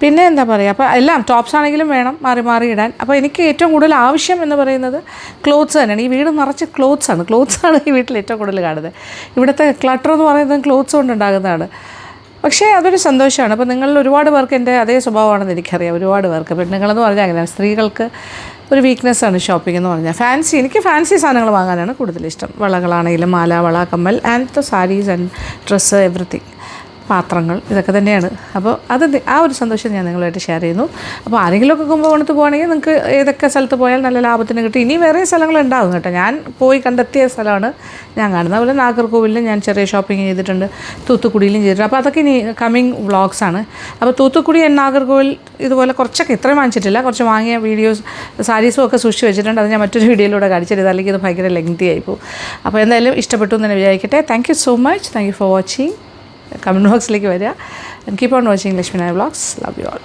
പിന്നെ എന്താ പറയുക, അപ്പോൾ എല്ലാം ടോപ്സ് ആണെങ്കിലും വേണം മാറി മാറി ഇടാൻ. അപ്പോൾ എനിക്ക് ഏറ്റവും കൂടുതൽ ആവശ്യം എന്ന് പറയുന്നത് ക്ലോത്ത്സ് തന്നെയാണ്. ഈ വീട് നിറച്ച് ക്ലോത്ത്സാണ് ഈ വീട്ടിൽ ഏറ്റവും കൂടുതൽ കാണുന്നത്. ഇവിടുത്തെ ക്ലട്ടർ എന്ന് പറയുന്നത് ക്ലോത്ത്സ് കൊണ്ടുണ്ടാകുന്നതാണ്. പക്ഷേ അതൊരു സന്തോഷമാണ്. അപ്പോൾ നിങ്ങളിൽ ഒരുപാട് പേർക്ക് എൻ്റെ അതേ സ്വഭാവമാണെന്ന് എനിക്കറിയാം. ഒരുപാട് പേർക്ക് പെണ്ണുങ്ങളെന്ന് പറഞ്ഞാൽ അങ്ങനെയാണ്. സ്ത്രീകൾക്ക് ഒരു വീക്ക്നെസ്സാണ് ഷോപ്പിംഗ് എന്ന് പറഞ്ഞാൽ. എനിക്ക് ഫാൻസി സാധനങ്ങൾ വാങ്ങാനാണ് കൂടുതലിഷ്ടം. വളകളാണെങ്കിലും മാല, വള, കമ്മൽ and the saris and dress, everything, പാത്രങ്ങൾ, ഇതൊക്കെ തന്നെയാണ്. അപ്പോൾ ആ ഒരു സന്തോഷം ഞാൻ നിങ്ങളുമായിട്ട് ഷെയർ ചെയ്യുന്നു. അപ്പോൾ ആരെങ്കിലുമൊക്കെ കുംഭകോണത്ത് പോകുകയാണെങ്കിൽ നിങ്ങൾക്ക് ഏതൊക്കെ സ്ഥലത്ത് പോയാൽ നല്ല ലാഭത്തിന് കിട്ടും. ഇനി വേറെ സ്ഥലങ്ങളുണ്ടാകും കേട്ടോ. ഞാൻ പോയി കണ്ടെത്തിയ സ്ഥലമാണ് ഞാൻ കാണുന്നത്. അതുപോലെ നാഗർകോവിലിലും ഞാൻ ചെറിയ ഷോപ്പിംഗ് ചെയ്തിട്ടുണ്ട്, തൂത്തുക്കുടിയിലും ചെയ്തിട്ടുണ്ട്. അപ്പോൾ അതൊക്കെ ഇനി കമ്മിങ് വ്ളോഗ്സാണ്. അപ്പോൾ തൂത്തുക്കുടി ആൻഡ് നാഗർകോവിൽ ഇതുപോലെ കുറച്ചൊക്കെ ഇത്രയും വാങ്ങിച്ചിട്ടില്ല, കുറച്ച് വാങ്ങിയ വീഡിയോസ് സാരീസും ഒക്കെ സൂക്ഷിച്ച് വെച്ചിട്ടുണ്ട്. അത് ഞാൻ മറ്റൊരു വീഡിയോയിലൂടെ കാണിച്ചിട്ട്, അല്ലെങ്കിൽ ഇത് ഭയങ്കര ലെങ്തി ആയിപ്പോവും. അപ്പോൾ എന്തായാലും ഇഷ്ടപ്പെട്ടു എന്ന് തന്നെ വിചാരിക്കട്ടെ. Thank you so much. Thank you for watching. Comment ബോക്സിലേക്ക് വരിക. Keep on watching Lakshmi Nair vlogs. Love you all.